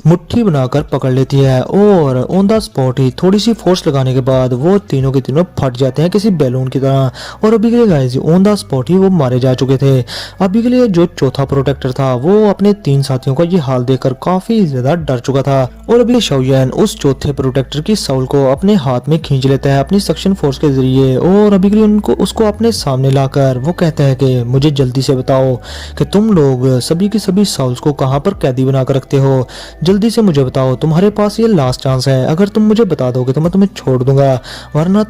मुट्ठी बनाकर पकड़ लेती है और ऑन द स्पॉट ही थोड़ी सी फोर्स लगाने के बाद वो तीनों के तीनों फट जाते हैं किसी बैलून की तरह। और अभी के लिए गाइस ऑन द स्पॉट ही वो मारे जा चुके थे। अभी के लिए जो चौथा प्रोटेक्टर था वो अपने 3 साथियों का ये हाल देखकर काफी ज्यादा डर चुका था और अभी शाओजिन उस चौथे प्रोटेक्टर की साउल को अपने हाथ में खींच लेता है अपनी सक्शन फोर्स के जरिए। और अभी के लिए उसको अपने सामने लाकर वो कहता है कि मुझे जल्दी से बताओ कि तुम लोग सभी की सभी साउल्स को कहां पर कैदी बनाकर रखते हो, जल्दी से मुझे बताओ, तुम्हारे पास ये लास्ट चांस है, अगर तुम मुझे बता दोगे तो मैं तुम्हें छोड़ दूंगा वरना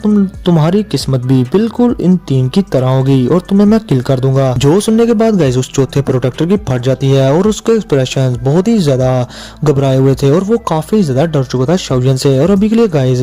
तुम्हारी किस्मत भी बिल्कुल इन 3 की तरह होगी और तुम्हें मैं किल कर दूंगा। जो सुनने के बाद गाइस उस चौथे प्रोटेक्टर की फट जाती है और उसके एक्सप्रेशन बहुत ही ज्यादा घबराए हुए थे और वो काफी ज्यादा डर चुका था शाओजिन से। और अभी के लिए गाइस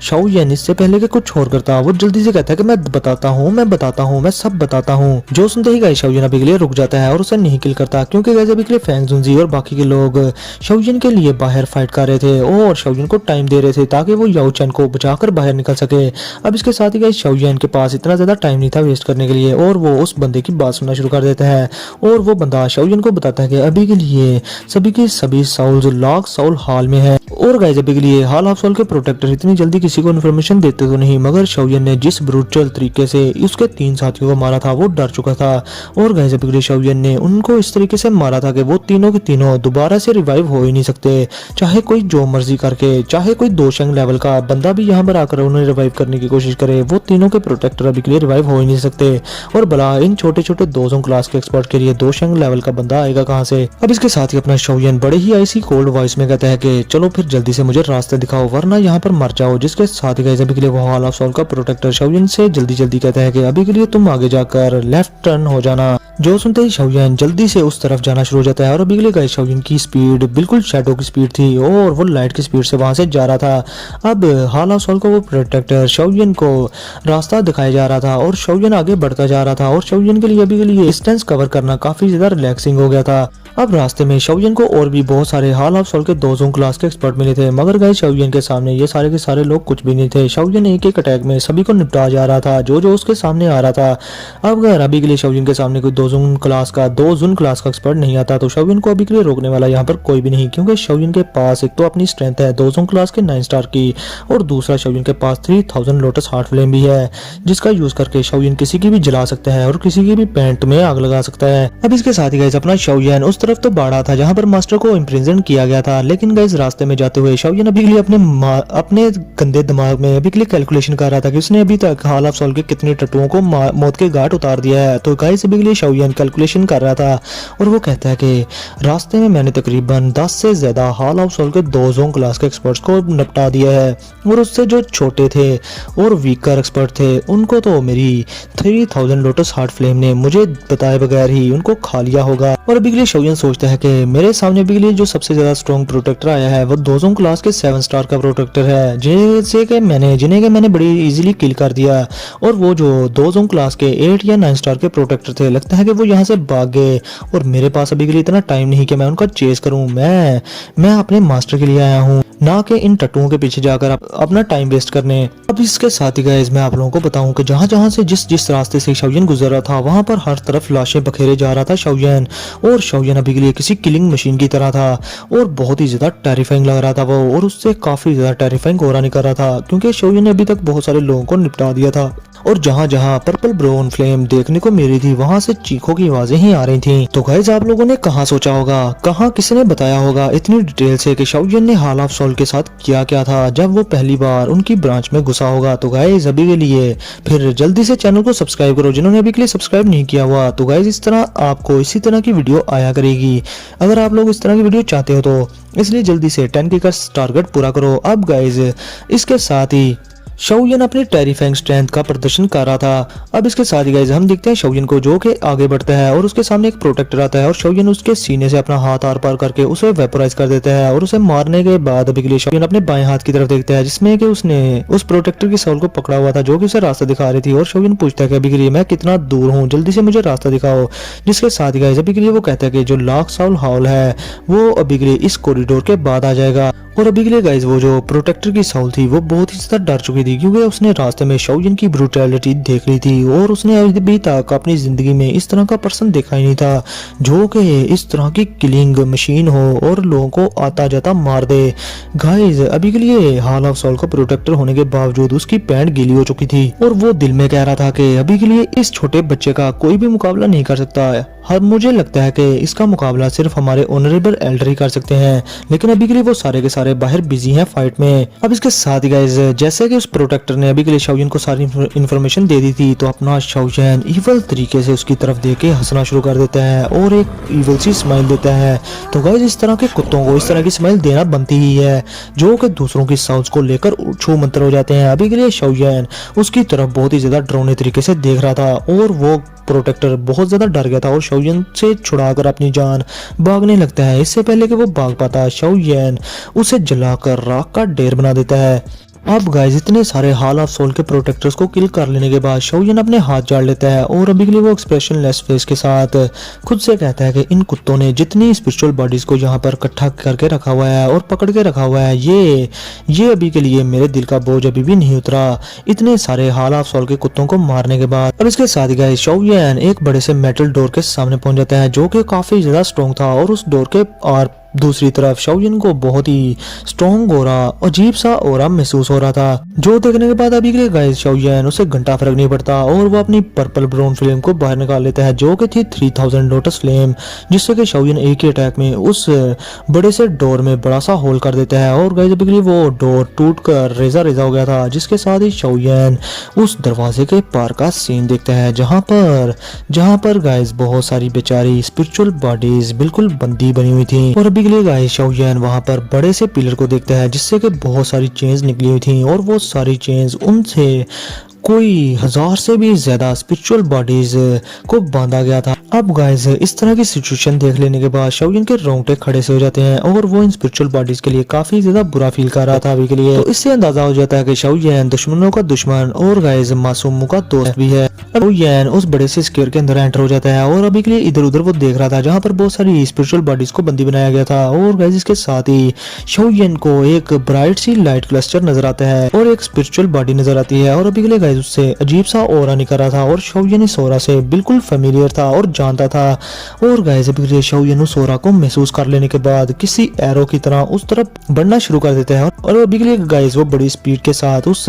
शाओजिन इससे पहले कि कुछ और करता वो जल्दी से कहता है कि मैं बताता हूँ मैं सब बताता हूँ। जो सुनते ही गाइस शाओजिन अभी के लिए रुक जाता है और उसे नहीं किल करता क्योंकि गाइस अभी के लिए फैंग जुनजी और बाकी के लोग शाओजिन के लिए बाहर फाइट कर रहे थे और शाओजिन को टाइम दे रहे थे ताकि वो याओ चेन को बचाकर बाहर निकल सके। अब इसके साथ ही गाइस शाओजिन के पास इतना ज्यादा टाइम नहीं था वेस्ट करने के लिए और वो उस बंदे की बात सुनना शुरू कर देता है और वो बंदा शाओजिन को बताता है कि अभी के लिए सभी की सभी साउल्स लॉक साउल हॉल में है। और गाइस अभी के लिए हाल ऑफ सोल के प्रोटेक्टर इतनी जल्दी किसी को इन्फॉर्मेशन देते तो नहीं मगर शाओजिन ने जिस ब्रूटल तरीके से उसके 3 साथियों को मारा था वो डर चुका था। और गाइस अभी के लिए शाओजिन ने उनको इस तरीके से मारा था कि वो तीनों के तीनों दोबारा से रिवाइव हो ही नहीं सकते, चाहे कोई जो मर्जी करके, चाहे कोई 2 शंग लेवल का बंदा भी यहाँ पर आकर उन्हें रिवाइव करने की कोशिश करे, वो तीनों के प्रोटेक्टर अभी के लिए रिवाइव हो ही नहीं सकते। और भला इन छोटे छोटे 200 क्लास के एक्सपर्ट के लिए 2 शंग लेवल का बंदा आएगा कहाँ से। अब इसके साथ ही अपना शाओजिन बड़े ही आईसी कोल्ड वॉइस में कहता है कि चलो फिर जल्दी से मुझे रास्ते दिखाओ वरना यहाँ पर मर जाओ। जिसके साथ ही गाइस अभी के लिए वो हाल ऑफ सोल का प्रोटेक्टर शाओजिन से जल्दी कहता है कि अभी के लिए तुम आगे जाकर लेफ्ट टर्न हो जाना। जो सुनते ही शाओजिन जल्दी से उस तरफ जाना शुरू हो जाता है और अभी के लिए गाइस शाओजिन की स्पीड बिल्कुल शैडो की स्पीड थी और वो लाइट की स्पीड से वहां से जा रहा था। अब हाल ऑफ सोल को वो प्रोटेक्टर शाओजिन को रास्ता दिखाया जा रहा था और शाओजिन आगे बढ़ता जा रहा था और शाओजिन के लिए अभी के लिए डिस्टेंस कवर करना काफी ज्यादा रिलैक्सिंग हो गया था। अब रास्ते में शाओयन को और भी बहुत सारे हाल ऑफ सोल के दोजों क्लास के एक्सपर्ट मिले थे, मगर गाइस शाओयन के सामने ये सारे के सारे लोग कुछ भी नहीं थे। शाओयन एक एक अटैक में सभी को निपटा जा रहा था जो जो उसके सामने आ रहा था। अब अगर अभी के लिए शाओयन के सामने कोई दोजुन क्लास का एक्सपर्ट नहीं आता तो शाओयन को अभी के लिए रोकने वाला यहाँ पर कोई भी नहीं, क्योंकि शाओयन के पास एक तो अपनी स्ट्रेंथ है दोजों क्लास के 9 स्टार की, और दूसरा शाओयन के पास 3000 लोटस हार्ट फ्लेम भी है, जिसका यूज करके शाओयन किसी की भी जला सकता है और किसी की भी पैंट में आग लगा सकता है। अब इसके साथ ही गाइस अपना शाओयन उस तरफ तो बढ़ा था जहाँ पर मास्टर को इम्प्रिजन किया गया था, लेकिन गाइस रास्ते में जाते हुए शाओयन अभी के लिए अपने गंदे दिमाग में अभी के लिए कैलकुलेशन कर रहा था कि उसने अभी तक हाल ऑफ सोल के कितने टट्टुओं को मौत के घाट उतार दिया है। तो गाइस अभी के लिए शाओयन कैलकुलेशन कर रहा था और वो कहता है कि रास्ते में मैंने तकरीबन 10 से ज्यादा हाल ऑफ सोल के दोजों क्लास के एक्सपर्ट्स को निपटा दिया है, और उससे जो छोटे थे और वीकर एक्सपर्ट थे उनको तो मेरी 3000 लोटस हार्ट फ्लेम ने मुझे बताए बगैर ही उनको खा लिया होगा। और अभी के लिए शाओयन सोचता है कि मेरे सामने अभी के लिए जो सबसे ज्यादा स्ट्रॉन्ग प्रोटेक्टर आया है वो दोजों क्लास के 7 स्टार का प्रोटेक्टर है, जिन्हें मैंने बड़ी इजीली किल कर दिया। और वो जो दोजों क्लास के 8 या 9 स्टार के प्रोटेक्टर थे, लगता है कि वो यहाँ से भाग गए और मेरे पास अभी के लिए इतना टाइम नहीं कि मैं उनका चेस करूं। मैं अपने मास्टर के लिए आया हूँ, ना कि इन टट्टुओं के पीछे जाकर अपना टाइम वेस्ट करने। अब इसके साथ ही गाइस मैं आप लोगों को बताऊं कि जहां से जिस रास्ते से शाओयन गुजर रहा था वहां पर हर तरफ लाशें बखेरे जा रहा था शाओयन, और शाओयन अभी के लिए किसी किलिंग मशीन की तरह था और बहुत ही ज्यादा टेरिफाइंग लग रहा था वो, और उससे काफी ज्यादा टेरिफाइंग हो रहा निकल रहा था क्योंकि शाओयन ने अभी तक बहुत सारे लोगों को निपटा दिया था। और जहां जहां पर्पल ब्राउन फ्लेम देखने को मिल रही थी वहां से चीखों की आवाजें ही आ रही थी। तो गाइस आप लोगों ने कहां सोचा होगा, कहां किसने बताया होगा इतनी डिटेल से कि शाओयन ने हाल ऑफ सोल के साथ किया क्या था जब वो पहली बार उनकी ब्रांच में घुसा होगा। तो गाइस अभी के लिए फिर जल्दी से चैनल को सब्सक्राइब करो जिन्होंने अभी के लिए सब्सक्राइब नहीं किया हुआ। तो गाइस इस तरह आपको इसी तरह की वीडियो आया करेगी, अगर आप लोग इस तरह की वीडियो चाहते हो तो इसलिए जल्दी से 10K का टारगेट पूरा करो। अब गाइस इसके साथ ही शाओयन अपनी टेरिफाइंग स्ट्रेंथ का प्रदर्शन कर रहा था। अब इसके साथ ही गाइस हम देखते हैं शाओयन को जो कि आगे बढ़ता है और उसके सामने एक प्रोटेक्टर आता है और शाओयन उसके सीने से अपना हाथ आर पार करके उसे वेपोराइज कर देता है, और उसे मारने के बाद अभी के लिए शाओयन अपने बाएं हाथ की तरफ देखता है जिसमें कि उसने उस प्रोटेक्टर की सोल को पकड़ा हुआ था जो कि उसे रास्ता दिखा रही थी, और शाओयन पूछता है कि अभी के लिए मैं कितना दूर हूँ, जल्दी से मुझे रास्ता दिखाओ। जिसके साथ ही गाइस अभी के लिए वो कहता है कि जो लाख साल हॉल है वो अभी के लिए इस कॉरिडोर के बाद आ जाएगा। और अभी के लिए गाइस वो जो प्रोटेक्टर की सोल थी वो बहुत ही ज्यादा डर चुकी थी क्योंकि उसने रास्ते में शाओयन की ब्रूटैलिटी देख ली थी और उसने अभी तक अपनी जिंदगी में इस तरह का पर्सन देखा ही नहीं था जो कि इस तरह की किलिंग मशीन हो और लोगों को आता जाता मार दे। गाइस अभी के लिए हाल ऑफ सोल का प्रोटेक्टर होने के बावजूद उसकी पैंट गीली हो चुकी थी और वो दिल में कह रहा था कि अभी के लिए इस छोटे बच्चे का कोई भी मुकाबला नहीं कर सकता। हर मुझे लगता है कि इसका मुकाबला सिर्फ हमारे ऑनरेबल एल्डर ही कर सकते हैं, लेकिन अभी के लिए वो सारे के सारे बाहर बिजी हैं फाइट में। अब इसके साथ ही गाइस जैसे कि उस प्रोटेक्टर ने अभी के लिए शाओयन को सारी इन्फॉर्मेशन दे दी थी तो अपना शाओयन इवल तरीके से उसकी तरफ देख के हंसना शुरू कर देता है और एक इवल सी स्माइल देता है। तो गाइस इस तरह के कुत्तों को इस तरह की स्माइल देना बनती ही है जो कि दूसरों की साउंड को लेकर छू मंतर हो जाते हैं। अभी के लिए शाओयन उसकी तरफ बहुत ही ज्यादा डरावने तरीके से देख रहा था और वो प्रोटेक्टर बहुत ज्यादा डर गया था और शाओयन से छुड़ाकर अपनी जान भागने लगता है। इससे पहले कि वो भाग पाता शाओयन उसे जलाकर राख का ढेर बना देता है। अब गाइस इतने सारे हाल ऑफ सोल के प्रोटेक्टर्स को किल कर लेने के बाद शाओयन अपने हाथ झाड़ लेता है और अभी के लिए वो एक्सप्रेशनलेस फेस के साथ खुद से कहता है कि इन कुत्तों ने जितनी स्पिरिचुअल बॉडीज को यहाँ पर इकट्ठा करके रखा हुआ है और पकड़ के रखा हुआ है ये अभी के लिए मेरे दिल का बोझ अभी भी नहीं उतरा इतने सारे हाल ऑफ सोल के कुत्तों को मारने के बाद। अब इसके साथ ही गाइस शाओयन एक बड़े से मेटल डोर के सामने पहुंच जाता है जो कि काफी ज्यादा स्ट्रॉन्ग था और उस डोर के और दूसरी तरफ शाओयन को बहुत ही स्ट्रॉन्ग हो रहा अजीब सा ओरा महसूस हो रहा था जो देखने के बाद अभी के लिए गाइस शाओयन उसे घंटा फर्क नहीं पड़ता और वो अपनी पर्पल ब्राउन फ्लेम को बाहर निकाल लेता है जो कि थी 3000 लोटस फ्लेम, जिससे कि शाओयन एक ही अटैक में उस बड़े से डोर में बड़ा सा होल कर देता है और गाइस अभी के लिए वो डोर टूट कर रेजा रेजा हो गया था। जिसके साथ ही शाओयन उस दरवाजे के पार का सीन देखता है जहाँ पर गाइस बहुत सारी बेचारी स्पिरिचुअल बॉडीज बिल्कुल बंदी बनी हुई थी। और अभी के लिए गाइस शाओयन वहां पर बड़े से पिलर को देखता है जिससे कि बहुत सारी चेन्स निकली हुई थी और वो सारी चेन्स उनसे कोई 1000 से भी ज्यादा स्पिरिचुअल बॉडीज को बांधा गया था। अब गाइस इस तरह की सिचुएशन देख लेने के बाद शाओलिन के रोंगटे खड़े से हो जाते हैं और वो इन स्पिरिचुअल बॉडीज के लिए काफी ज्यादा बुरा फील कर रहा था अभी के लिए। तो इससे अंदाजा हो जाता है कि शाओलिन दुश्मनों का दुश्मन और गाइस मासूमों का दोस्त भी है। शाओलिन उस बड़े से स्क्वायर के अंदर एंटर हो जाता है और अभी के लिए इधर उधर वो देख रहा था जहाँ पर बहुत सारी स्पिरिचुअल बॉडीज को बंदी बनाया गया था। और गाइस इसके साथ ही शाओलिन को एक ब्राइट सी लाइट क्लस्टर नजर आता है और एक स्पिरिचुअल बॉडी नजर आती है और अभी के लिए गाइस उससे अजीब सा ऑरा निकल रहा था और शाओलिन इस ऑरा से बिल्कुल फेमिलियर था और जानता था। और गाइस अभी के लिए शाओलिन उस ऑरा को महसूस कर लेने के बाद किसी एरो की तरह उस तरफ बढ़ना शुरू कर देता है और अभी के लिए गाइस वो बड़ी स्पीड के साथ उस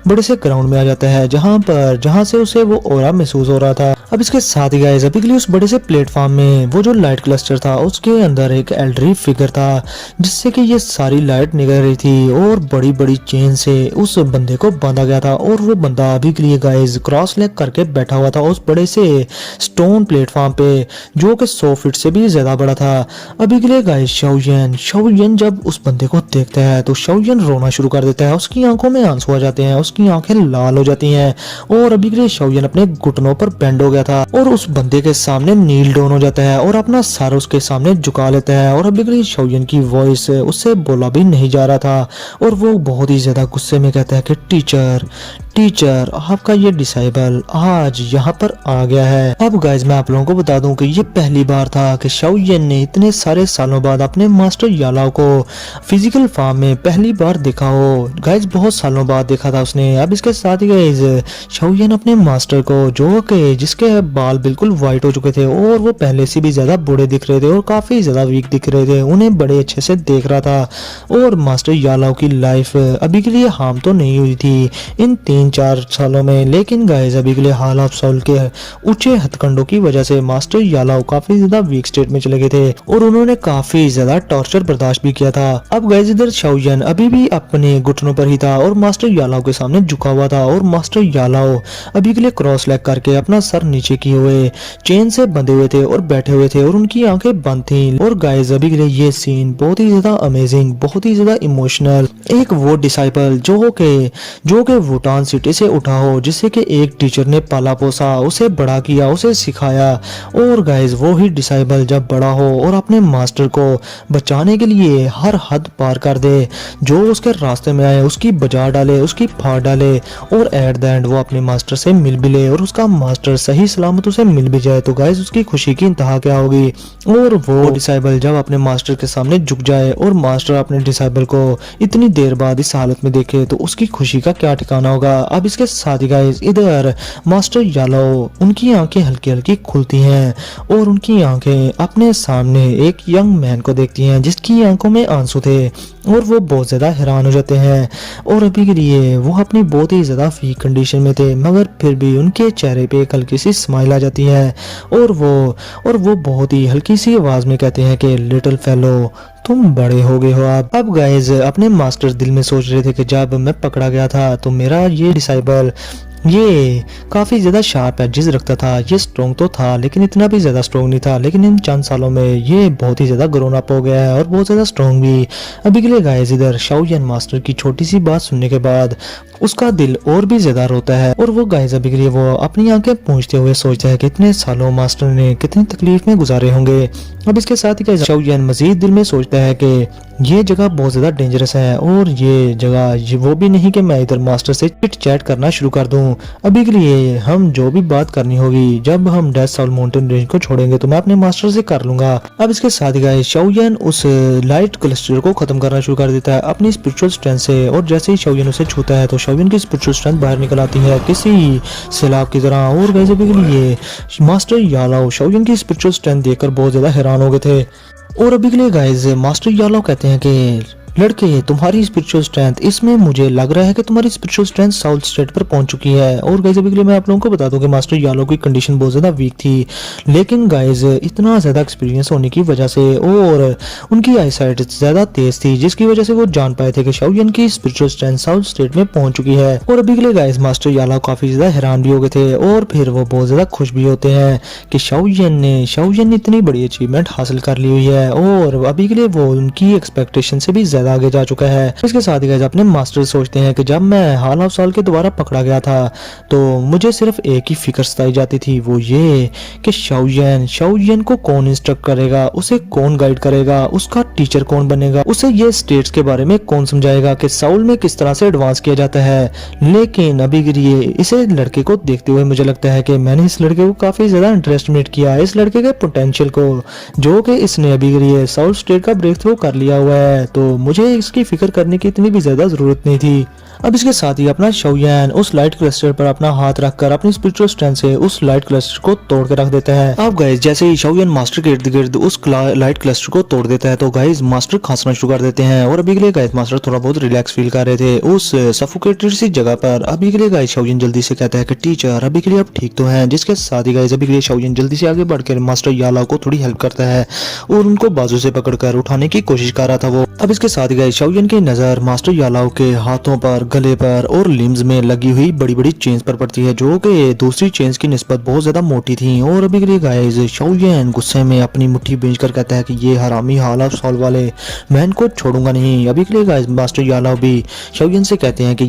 बड़े से ग्राउंड में आ जाता है जहां से उसे वो ऑरा महसूस हो रहा था। अब इसके साथ ही गाइस अभी के लिए उस बड़े से प्लेटफॉर्म में वो जो लाइट क्लस्टर था उसके अंदर एक एल्डरी फिगर था जिससे कि ये सारी लाइट निकल रही थी और बड़ी बड़ी चेन से उस बंदे को बांधा गया था। और वो बंदा अभी के लिए गाइस क्रॉस लेग करके बैठा हुआ था उस बड़े से स्टोन प्लेटफॉर्म पे जो कि 100 फीट से भी ज्यादा बड़ा था। अभी के लिए गाइस शाओलिन जब उस बंदे को देखता है तो शाओलिन रोना शुरू कर देता है। उसकी आंखों में आंसू आ जाते हैं, उसकी आंखें लाल हो जाती हैं और अभी के लिए शाओलिन अपने घुटनों पर बेंड हो गया था और उस बंदे के सामने नील डाउन हो जाता है और अपना सर उसके सामने झुका लेता है। और अभी के लिए शाओलिन की वॉइस उससे बोला भी नहीं जा रहा था और वो बहुत ही ज्यादा गुस्से में कहता है कि टीचर आपका ये डिसाइबल आज यहाँ पर आ गया है। अब गाइस मैं आप लोगों को बता दूं कि ये पहली बार था कि शाओलिन ने इतने सारे सालों बाद अपने मास्टर यालाओ को फिजिकल फॉर्म में पहली बार देखा हो। गाइस बहुत सालों बाद देखा था उसने। अब इसके साथ ही गाइस शाओलिन अपने मास्टर को जो कि जिसके बाल बिल्कुल व्हाइट हो चुके थे और वो पहले से भी ज्यादा बूढ़े दिख रहे थे और काफी ज्यादा वीक दिख रहे थे, उन्हें बड़े अच्छे से देख रहा था। और मास्टर यालाओ की लाइफ अभी के लिए हार्म तो नहीं हुई थी इन 3-4 सालों में, लेकिन गाइस अभी के लिए हाल ऑफ सोल के ऊंचे हथकंडों की वजह से मास्टर यालाओ काफी ज्यादा वीक स्टेट में चले गए थे और उन्होंने काफी ज्यादा टॉर्चर बर्दाश्त भी किया था। अब गाइस इधर शाओलिन अभी भी अपने घुटनों पर ही था और मास्टर यालाओ के सामने झुका हुआ था और मास्टर यालाओ अभी के लिए क्रॉस लेग करके अपना सर नीचे किए हुए चेन से बंधे हुए थे और बैठे हुए थे और उनकी आंखें बंद थी। और गाइस अभी के लिए ये सीन बहुत ही ज्यादा अमेजिंग, बहुत ही ज्यादा इमोशनल। एक वो डिसाइपल जो के वुटान सिटी से उठा हो, जिसे कि एक टीचर ने पाला पोसा, उसे बड़ा किया, उसे सिखाया। और गाइस वो ही डिसाइबल जब बड़ा हो और अपने मास्टर को बचाने के लिए हर हद पार कर दे, जो उसके रास्ते में आए उसकी बजा डाले, उसकी फाड़ डाले और एट द एंड वो अपने मास्टर से मिल भी ले और उसका मास्टर सही सलामत उसे मिल भी जाए, तो गाइस उसकी खुशी की इंतहा क्या होगी। और वो डिसाइबल जब अपने मास्टर के सामने झुक जाए और मास्टर अपने डिसाइबल को इतनी देर बाद इस हालत में देखे तो उसकी खुशी का क्या ठिकाना होगा। अब इसके साथ ही गाइस इधर मास्टर यालाओ उनकी आंखें हल्की हल्की खुलती हैं और उनकी आंखें अपने सामने एक यंग मैन को देखती हैं जिसकी आंखों में आंसू थे और वो बहुत ज्यादा हैरान हो जाते हैं। और अभी के लिए वो अपनी बहुत ही ज्यादा वीक कंडीशन में थे, मगर फिर भी उनके चेहरे पे एक हल्की सी स्माइल आ जाती है और वो बहुत ही हल्की सी आवाज में कहते हैं कि लिटिल फेलो तुम बड़े हो गए हो। आप अब गाइस अपने मास्टर दिल में सोच रहे थे कि जब मैं पकड़ा गया था तो मेरा ये डिसाइबल ये काफी ज्यादा शार्प एजेस रखता था, ये स्ट्रॉन्ग तो था लेकिन इतना भी ज्यादा स्ट्रॉन्ग नहीं था, लेकिन इन चंद सालों में ये बहुत ही ज्यादा ग्रोन अप हो गया है और बहुत ज्यादा स्ट्रॉन्ग भी। अभी के लिए गाइस इधर शाओलिन मास्टर की छोटी सी बात सुनने के बाद उसका दिल और भी ज्यादा रोता है और वो गाइस अभी के लिए वो अपनी आंखें पूंछते हुए सोचता है कि इतने सालों मास्टर ने कितनी तकलीफ में गुजारे होंगे। अब इसके साथ ही गाइस शाओलिन मजीद दिल में सोचता है कि ये जगह बहुत ज्यादा डेंजरस है और ये जगह वो भी नहीं कि मैं इधर मास्टर से चिट चैट करना शुरू कर दूं। अभी के लिए हम जो भी बात करनी होगी जब हम डेथ साउल माउंटेन रेंज को छोड़ेंगे तो मैं अपने मास्टर से कर लूंगा। अब इसके साथ ही गाइस शाओलिन उस लाइट क्लस्टर को खत्म करना शुरू कर देता है अपनी स्पिरिचुअल स्ट्रेंथ से और जैसे ही शाओलिन उसे छूता है तो शाओलिन की स्पिरिचुअल स्ट्रेंथ बाहर निकल आती है किसी सैलाब की तरह। और गाइस अभी के लिए मास्टर यालाओ शाओलिन की स्पिरिचुअल स्ट्रेंथ देखकर बहुत ज्यादा हैरान हो गए थे और अभी के लिए गाइस मास्टर यालाओ कहते हैं कि लड़के तुम्हारी स्पिरिचुअल स्ट्रेंथ, इसमें मुझे लग रहा है कि तुम्हारी स्पिरिचुअल स्ट्रेंथ साउथ स्टेट पर पहुंच चुकी है। और गाइस अभी के लिए मैं आप लोगों को बता दूं कि मास्टर यालो की कंडीशन बहुत ज्यादा वीक थी, लेकिन गाइस इतना ज्यादा एक्सपीरियंस होने की वजह से और उनकी आईसाइट ज्यादा तेज थी जिसकी वजह से वो जान पाए थे कि शाओलिन की स्पिरिचुअल स्ट्रेंथ साउथ स्टेट में पहुंच चुकी है। और अभी के लिए गाइस मास्टर यालो काफी ज्यादा हैरान भी हो गए थे और फिर वो बहुत ज्यादा खुश भी होते हैं कि शाओलिन ने इतनी बड़ी अचीवमेंट हासिल कर ली हुई है और अभी के लिए वो उनकी एक्सपेक्टेशन से भी ज्यादा आगे जा चुका है। इसके साथ ही गाइस अपने मास्टर सोचते हैं कि जब मैं हॉल ऑफ सॉल के दोबारा पकड़ा गया था तो मुझे सिर्फ एक ही फिक्र सताई जाती थी, वो ये कि शाओयन को कौन इंस्ट्रक्ट करेगा, उसे कौन गाइड करेगा, उसका टीचर कौन बनेगा, उसे ये स्टेट्स के बारे में कौन समझाएगा कि साउल में किस तरह से एडवांस किया जाता है। लेकिन अभी के लिए इसे लड़के को देखते हुए मुझे लगता है कि मैंने इस लड़के को काफी ज्यादा अंडरएस्टिमेट किया है, इस लड़के के पोटेंशियल को, जो कि इसने अभी के लिए साउल स्टेट का ब्रेक थ्रू कर लिया हुआ है, तो मुझे इसकी फिक्र करने की इतनी भी ज्यादा जरूरत नहीं थी। अब इसके साथ ही अपना शाओयन उस लाइट क्लस्टर पर अपना हाथ रखकर अपनी स्पिरिचुअल स्ट्रेंथ से उस लाइट क्लस्टर को तोड़ के रख देता है। अब गाइस जैसे ही शाओयन मास्टर के इर्द गिर्द उस लाइट क्लस्टर को तोड़ देता है तो गाइस मास्टर खांसना शुरू कर देते हैं, और अभी के लिए गाइस मास्टर थोड़ा बहुत रिलैक्स फील कर रहे थे उस सफोकेटेड सी जगह पर। अभी के लिए गाइस शाओयन जल्दी से कहता है कि टीचर अभी के लिए आप ठीक तो हैं। जिसके साथ ही गाइस अभी के लिए शाओयन जल्दी से आगे बढ़कर मास्टर यालाओ को थोड़ी हेल्प करता है और उनको बाजू से पकड़कर उठाने की कोशिश कर रहा था वो। अब इसके साथ ही गाइस शाओयन की नजर मास्टर यालाओ के हाथों पर, गले पर और लिम्स में लगी हुई बड़ी बड़ी चेन्स पर पड़ती है, जो कि दूसरी चेन्स की निस्बत बहुत ज्यादा मोटी थी। और अभी के लिए गाइस शाओयन गुस्से में अपनी मुट्ठी भींचकर कहता है कि ये हरामी हॉल ऑफ सॉल वाले, मैं इनको छोड़ूंगा नहीं। अभी के लिए गाइस मास्टर यालाओ भी शाओयन से कहते हैं कि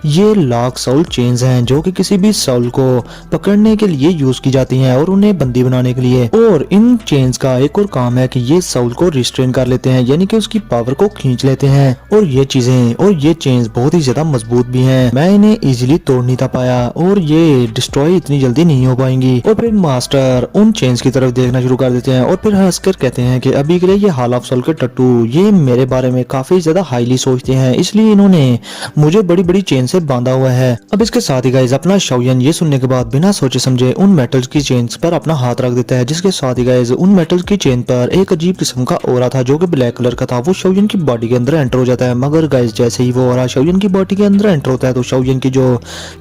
ये लॉक साउल चेन्स हैं जो कि किसी भी साउल को पकड़ने के लिए यूज की जाती हैं और उन्हें बंदी बनाने के लिए, और इन चेन्स का एक और काम है कि ये साउल को रिस्ट्रेन कर लेते हैं, यानी कि उसकी पावर को खींच लेते हैं। और ये चीजें और ये चेन्स बहुत ही ज्यादा मजबूत भी हैं, मैं इन्हें इजीली तोड़ नहीं था पाया और ये डिस्ट्रॉय इतनी जल्दी नहीं हो पाएंगी। और फिर मास्टर उन चेन्स की तरफ देखना शुरू कर देते हैं और फिर हंसकर कहते हैं कि अभी के लिए ये हॉल ऑफ सॉल के टट्टू ये मेरे बारे में काफी ज्यादा हाईली सोचते हैं, इसलिए इन्होंने मुझे बड़ी बड़ी चेन से बांधा हुआ है। अब इसके साथ ही गाइस अपना शाओयन ये सुनने के बाद बिना सोचे समझे उन मेटल्स की चेन्स पर अपना हाथ रख देता है, जिसके साथ ही गाइस उन मेटल्स की चेन पर एक अजीब किस्म का ऑरा था जो कि ब्लैक कलर का था, वो शाओयन की बॉडी के अंदर एंटर हो जाता है। मगर गाइस जैसे ही वो ऑरा शाओयन की बॉडी के अंदर एंटर होता है तो शाओयन की जो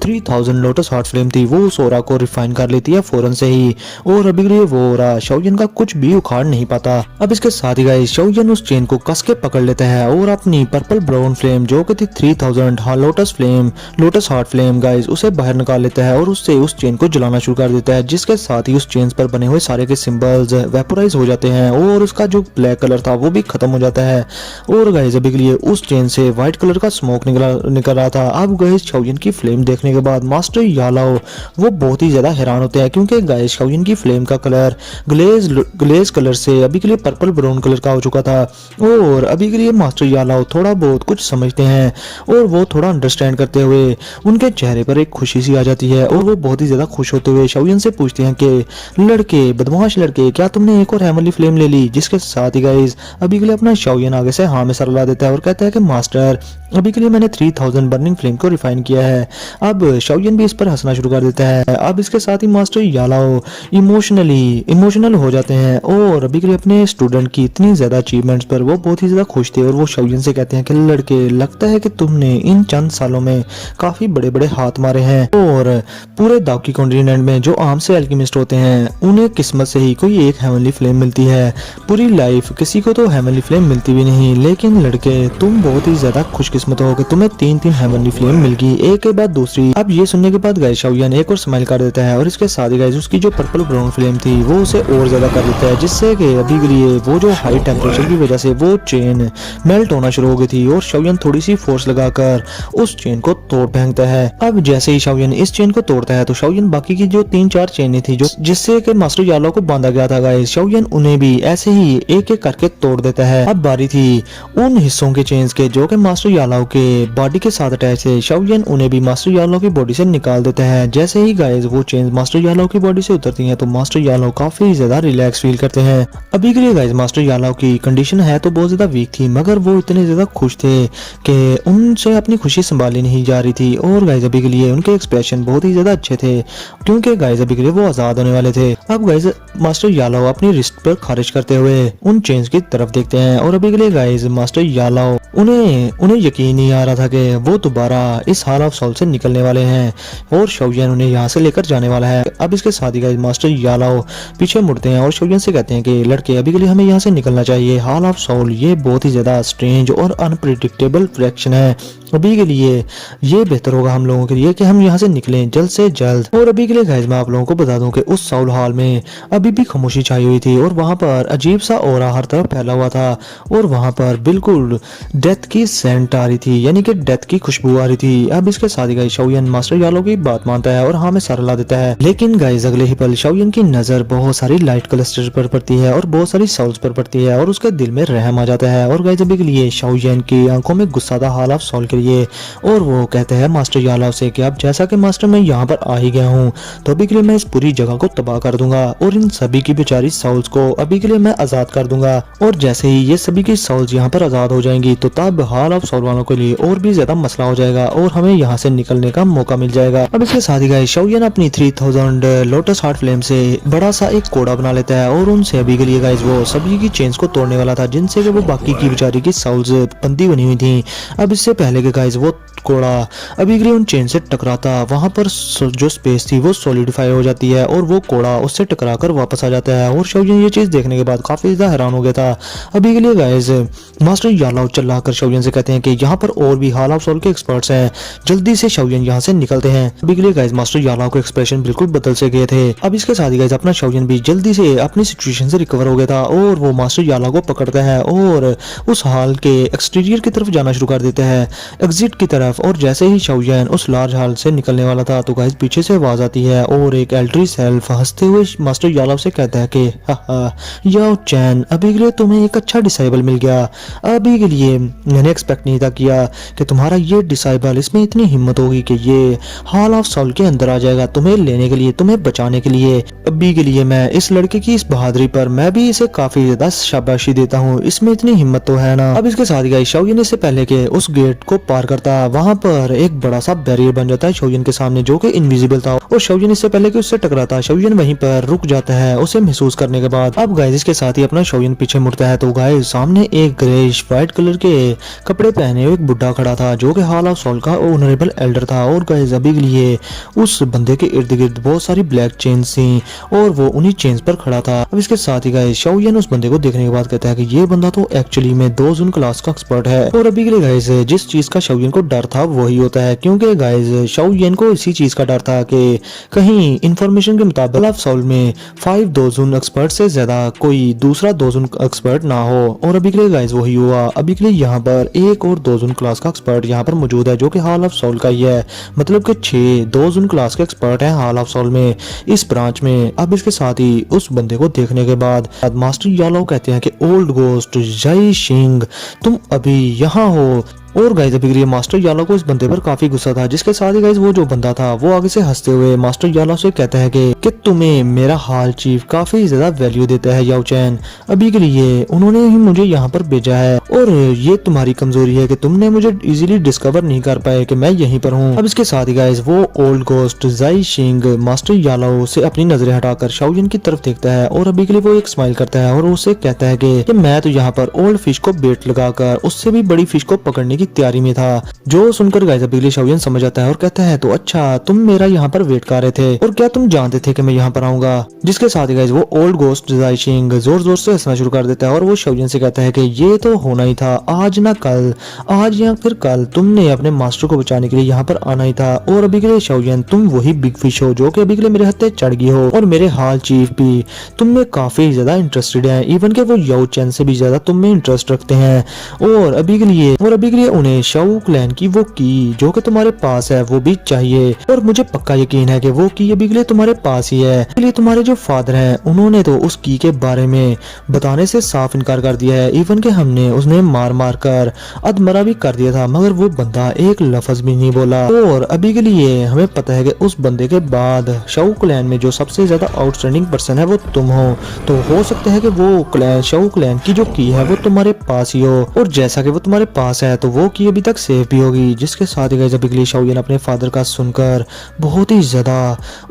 3000 लोटस हार्ट फ्लेम थी वो उस ऑरा को रिफाइन कर लेती है फौरन से ही, और अभी के लिए वो ऑरा शाओयन का कुछ भी उखाड़ नहीं पाता। अब इसके साथ ही गाइस शाओयन उस चेन को कस के पकड़ लेता है और अपनी पर्पल ब्राउन फ्लेम जो कि थी 3000 लोटस हार्ट फ्लेम गाइस उसे बाहर निकाल लेता है और उससे उस चेन को जलाना शुरू कर देता है, जिसके साथ ही उस चेन पर बने हुए सारे के सिंबल्स वेपोराइज हो जाते हैं और उसका जो ब्लैक कलर था वो भी खत्म हो जाता है। और गाइस अभी के लिए उस चेन से व्हाइट कलर का स्मोक निकल रहा था। अब गाइस शाओयन की फ्लेम देखने के बाद मास्टर यालाओ वो बहुत ही ज्यादा हैरान होते हैं, क्योंकि गाइस शाओयन की फ्लेम का कलर ग्लेज कलर से अभी के लिए पर्पल ब्राउन कलर का हो चुका था। और अभी के लिए मास्टर यालाओ थोड़ा बहुत कुछ समझते हैं और वो थोड़ा अंडरस्टैंड करते हुए उनके चेहरे पर एक खुशी सी आ जाती है और वो बहुत ही ज्यादा खुश होते हुए शाओयन से पूछते हैं कि लड़के, बदमाश लड़के, क्या तुमने एक और हेवनली फ्लेम ले ली? जिसके साथ ही गाइस अभी के लिए अपना शाओयन आगे से हाँ में सर ला देता है और कहता है कि मास्टर अभी के लिए मैंने 3000 बर्निंग फ्लेम को रिफाइन किया है। अब शाओयन भी इस पर हंसना शुरू कर देता है। अब इसके साथ ही मास्टर यालाओ इमोशनल हो जाते हैं और अभी के लिए अपने स्टूडेंट की इतनी ज्यादा अचीवमेंट्स पर वो बहुत ही ज्यादा खुश थे और वो शाओयन से कहते हैं कि लड़के, लगता है कि तुमने इन चंद सालों में काफी बड़े बड़े हाथ मारे हैं और पूरे दाकी कॉन्टिनेंट में जो आम से एल्केमिस्ट होते हैं उन्हें किस्मत से ही कोई एक हेवनली फ्लेम मिलती है, पूरी लाइफ किसी को तो हेवनली फ्लेम मिलती भी नहीं। लेकिन लड़के, तुम बहुत ही ज्यादा खुशकिस्मत हो कि तुम्हें 3 हेवनली फ्लेम मिल गई, एक के बाद दूसरी। अब ये सुनने के बाद गाइस शाओयन एक और स्माइल कर देता है और इसके साथ ही गाइस उसकी जो पर्पल ब्राउन फ्लेम थी वो उसे और ज्यादा कर देता है, जिससे कि अभी के लिए वो जो हाई टेम्परेचर की वजह से वो चेन मेल्ट होना शुरू हो गई थी और शाओयन थोड़ी सी फोर्स लगाकर उस चेन को तोड़ फेंकता है। अब जैसे ही शाओयन इस चेन को तोड़ता है तो शाओयन बाकी की जो 3-4 चेनें थी जो जिससे कि मास्टर यालाओ को बांधा गया था गाइस, शाओयन उन्हें भी ऐसे ही एक एक करके तोड़ देता है। अब बारी थी उन हिस्सों के चेन्स के जो कि मास्टर यालाओ के बॉडी के साथ अटैच थे, शाओयन उन्हें भी मास्टर यालाओ की बॉडी से निकाल देता है। जैसे ही गाइस वो चेन्स मास्टर यालाओ की बॉडी से उतरती हैं तो मास्टर यालाओ काफी ज्यादा रिलैक्स फील करते हैं। अभी के लिए गाइस मास्टर यालाओ की कंडीशन है तो बहुत ज्यादा वीक थी, मगर वो इतने ज्यादा खुश थे कि उनसे अपनी खुशी संभाली नहीं जा रही थी। और गाइस अभी के लिए उनके एक्सप्रेशन बहुत ही ज्यादा अच्छे थे, क्योंकि गाइस अभी के लिए वो आजाद होने वाले थे। अब गाइस मास्टर यालाओ अपनी रिस्ट पर खारिज करते हुए उन चेन्स की तरफ देखते हैं और अभी के लिए गाइस मास्टर यालाओ उन्हें यकीन नहीं आ रहा था कि वो दोबारा इस हॉल ऑफ सॉल से निकलने वाले हैं और शाओयन उन्हें यहाँ से लेकर जाने वाला है। अब इसके साथ ही गाइस मास्टर यालाओ पीछे मुड़ते हैं और शाओयन से कहते हैं कि लड़के, अभी के लिए हमें यहाँ से निकलना चाहिए। हॉल ऑफ सॉल ये बहुत ही ज्यादा स्ट्रेंज और अनप्रिडिक्टेबल फ्रैक्शन है, अभी के लिए ये बेहतर होगा हम लोगों के लिए कि हम यहाँ से निकलें जल्द से जल्द। और अभी के लिए गाइस मैं आप लोगों को बता दूं कि उस साउल हॉल में अभी भी खामोशी छाई हुई थी और वहां पर अजीब सा ऑरा हर तरफ फैला हुआ था और वहां पर बिल्कुल डेथ की सेंट आ रही थी, यानी कि डेथ की खुशबू आ रही थी। अब इसके साथ ही गाइस शाओयन मास्टर यालो की बात मानता है और हाँ में सारा ला देता है। लेकिन गाइस अगले ही पल शाओयन की नजर बहुत सारी लाइट क्लस्टर पर पड़ती है और बहुत सारी साउल्स पर पड़ती है और उसके दिल में रहम आ जाता है। और गाइस अभी के लिए शाओयन की आंखों में गुस्सा था हाल ऑफ सोल के लिए और वो कहते हैं मास्टर यालो से कि अब जैसा कि मास्टर मैं यहाँ पर आ ही गया हूँ तो अभी के लिए मैं इस पूरी जगह को तबाह कर दूंगा और इन सभी की बेचारी साउल्स को अभी के लिए मैं आजाद कर दूंगा। और जैसे ही ये सभी की साउल्स यहाँ पर आजाद हो जाएंगी तो तब हाल ऑफ सोल वालों के लिए और भी ज्यादा मसला हो जाएगा और हमें यहाँ से निकलने का मौका मिल जाएगा। अब इसके साथ ही गाइस शाओयन अपनी 3000 लोटस हार्ट फ्लेम से बड़ा सा एक कोड़ा बना लेता है और उनसे अभी के लिए गाइस वो सभी की चेन्स को तोड़ने वाला था जिनसे कि वो बाकी की बेचारी की साउल्स बंदी बनी हुई थी। अब इससे पहले के गाइस वो कोड़ा अभी के लिए उन चेन से टकराता वहां पर जो स्पेस थी वो सॉलिडिफाई हो जाती है और वो कोड़ा उससे टकराकर वापस आ जाता है। और शाओयन ये चीज देखने के बाद काफी ज्यादा हैरान हो गया था। अभी के लिए गाइस मास्टर यालो चिल्लाकर शाओयन से कहते हैं कि यहाँ पर और भी हाल ऑफ सोल के एक्सपर्ट्स हैं, जल्दी से शाओयन यहाँ से निकलते हैं। अभी के लिए गाइस मास्टर यालो के एक्सप्रेशन बिल्कुल बदल से गए थे। अब इसके साथ ही गाइस अपना शाओयन भी जल्दी से अपनी सिचुएशन से रिकवर हो गया था और वो मास्टर यालो को पकड़ता है और उस हॉल के एक्सटीरियर की तरफ जाना शुरू कर देता है, एग्जिट की तरफ। और जैसे ही शाओयन उस लार्ज हॉल से निकलने वाला था तो गाइस पीछे से आवाज आती है और एक एल्डरी सेल्फ हंसते हुए मास्टर यालो से कहता है कि याओ चैन अभी के लिए तुम्हें एक अच्छा डिसाइबल मिल गया। अभी के लिए मैंने एक्सपेक्ट नहीं था किया कि तुम्हारा ये डिसाइबल इसमें इतनी हिम्मत होगी कि ये हॉल ऑफ सोल के अंदर आ जाएगा तुम्हें लेने के लिए, तुम्हें बचाने के लिए। अभी के लिए मैं इस लड़के की इस बहादुरी पर मैं भी इसे काफी ज्यादा शाबाशी देता हूँ, इसमें इतनी हिम्मत तो है ना। अब इसके साथ गाइस शाओयन इससे पहले के उस गेट को पार करता वहां पर एक बड़ा सा बैरियर बन जाता है शाओयन के सामने जो कि इनविजिबल था और शाओयन इससे पहले कि उससे टकराता शाओयन वहीं पर रुक जाता है उसे महसूस करने के बाद। अब गाइस इसके साथ ही अपना शाओयन पीछे मुड़ता है तो गाइस सामने एक ग्रेइश व्हाइट कलर के कपड़े पहने हुए एक बुड्ढा खड़ा था जो कि हाल ऑफ सोल का ऑनरेबल एल्डर था। और गाइस अभी के लिए उस बंदे के इर्द गिर्द बहुत सारी ब्लैक चेन्स थी और वो उन्हीं चेन्स पर खड़ा था। अब इसके साथ ही गाइस शाओयन उस बंदे को देखने के बाद कहता है कि ये बंदा तो एक्चुअली में 2 जून क्लास का एक्सपर्ट है। और अभी के लिए गाइस जिस चीज का शाओयन को डर था वही होता है, क्योंकि गाइस शाओयन को इसी चीज का डर था कि कहीं इंफॉर्मेशन के मुताबिक हाल ऑफ सोल में 5 दोजुन एक्सपर्ट से ज्यादा कोई दूसरा दोजुन एक्सपर्ट ना हो। और अभी के लिए गाइस वही हुआ। अभी के लिए यहाँ पर एक और दोजुन क्लास का एक्सपर्ट यहाँ पर मौजूद है जो कि हाल ऑफ सोल का ही है, मतलब कि 6 दोजुन क्लास के एक्सपर्ट हैं हाल ऑफ सोल में इस ब्रांच में। अब इसके साथ ही उस बंदे को देखने के बाद मास्टर यालो कहते हैं कि ओल्ड गोस्ट जय सिंह तुम अभी यहाँ हो। और गाइस अभी के लिए मास्टर यालो को इस बंदे पर काफी गुस्सा था, जिसके साथ ही गाइस वो जो बंदा था वो आगे से हंसते हुए मास्टर यालो से कहता है कि तुम्हें मेरा हाल चीफ काफी ज्यादा वैल्यू देता है याओ चैन, अभी के लिए उन्होंने ही मुझे यहाँ पर भेजा है और ये तुम्हारी कमजोरी है कि तुमने मुझे इजीली डिस्कवर नहीं कर पाए कि मैं यहीं पर हूँ। अब इसके साथ ही गाइस वो ओल्ड गोस्ट जाई शिंग मास्टर यालो से अपनी नजरें हटाकर शाओयन की तरफ देखता है और अभी के लिए वो एक स्माइल करता है और उससे कहता है कि मैं तो यहाँ पर ओल्ड फिश को बेट लगाकर उससे भी बड़ी फिश को पकड़ने की तैयारी में था। जो सुनकर गाइस अभी के लिए शाओयन समझ जाता है और कहता है तो अच्छा तुम मेरा यहाँ पर वेट कर रहे थे और क्या तुम जानते थे कि मैं यहाँ पर आऊंगा। जिसके साथ ही गाइस वो ओल्ड गोस्ट जाई शिंग जोर जोर से हंसना शुरू कर देता है और वो शाओयन से कहता है कि ये तो होना ही था, आज ना कल, आज या फिर कल तुमने अपने मास्टर को बचाने के लिए यहाँ पर आना ही था। और अभी के लिए शाओयन तुम वही बिग फिश हो जो कि अभी के लिए मेरे हत्थे चढ़ गई हो और मेरे हाल चीफ भी तुम में काफी ज्यादा इंटरेस्टेड है, इवन के वो याओ चैन से भी ज्यादा तुम में इंटरेस्ट रखते हैं। और अभी के लिए उन्हें शाओ क्लैन की वो की जो कि तुम्हारे पास है वो भी चाहिए और मुझे पक्का यकीन है कि वो की अभी के लिए तुम्हारे पास ही है। इसलिए तुम्हारे जो फादर हैं उन्होंने तो उस की के बारे में बताने से साफ इनकार कर दिया है, इवन के हमने उसने मार मार कर अधमरा भी कर दिया था मगर वो बंदा एक लफ्ज भी नहीं बोला। और अभी के लिए हमें पता है कि उस बंदे के बाद शाओ क्लैन में जो सबसे ज्यादा आउटस्टैंडिंग पर्सन है वो तुम हो, तो हो सकता है कि वो शाओ क्लैन की जो की है वो तुम्हारे पास ही हो और जैसा कि वो तुम्हारे पास है तो वो की अभी तक सेफ भी होगी। जिसके साथ ही गाइस अभी के लिए शाओयन अपने फादर का सुनकर बहुत ही ज्यादा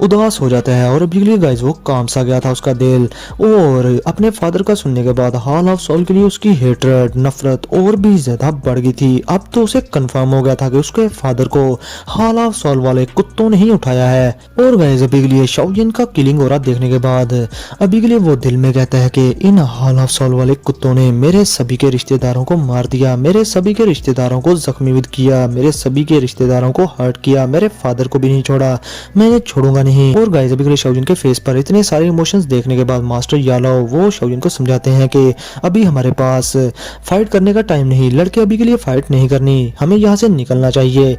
उदास हो जाता है और अभी के लिए गाइस वो काम सा गया था उसका दिल और अपने फादर का सुनने के बाद हाल ऑफ सोल के लिए उसकी हेट्रेड नफरत और भी ज्यादा बढ़ गई थी। अब तो उसे कंफर्म हो गया था कि उसके फादर को हाल ऑफ सोल वाले कुत्तों ने ही उठाया है। और गाइस अभी के लिए शाओयन का किलिंग हो रहा देखने के बाद अभी के लिए वो दिल में कहता है कि इन हाल ऑफ सोल वाले कुत्तों ने मेरे सभी के रिश्तेदारों को मार दिया, मेरे सभी के रिश्तेदार रिश्तेदारों को जख्मी भी किया, मेरे सभी के रिश्तेदारों को हर्ट किया, मेरे फादर को भी नहीं छोड़ा, मैं इन्हें छोड़ूंगा नहीं। और गाइस अभी के लिए शाओजिन के फेस पर इतने सारे इमोशंस देखने के बाद मास्टर यालो वो शाओजिन को समझाते हैं कि अभी हमारे पास फाइट करने का टाइम नहीं, लड़के अभी के लिए फाइट नहीं करनी, हमें यहाँ से निकलना चाहिए,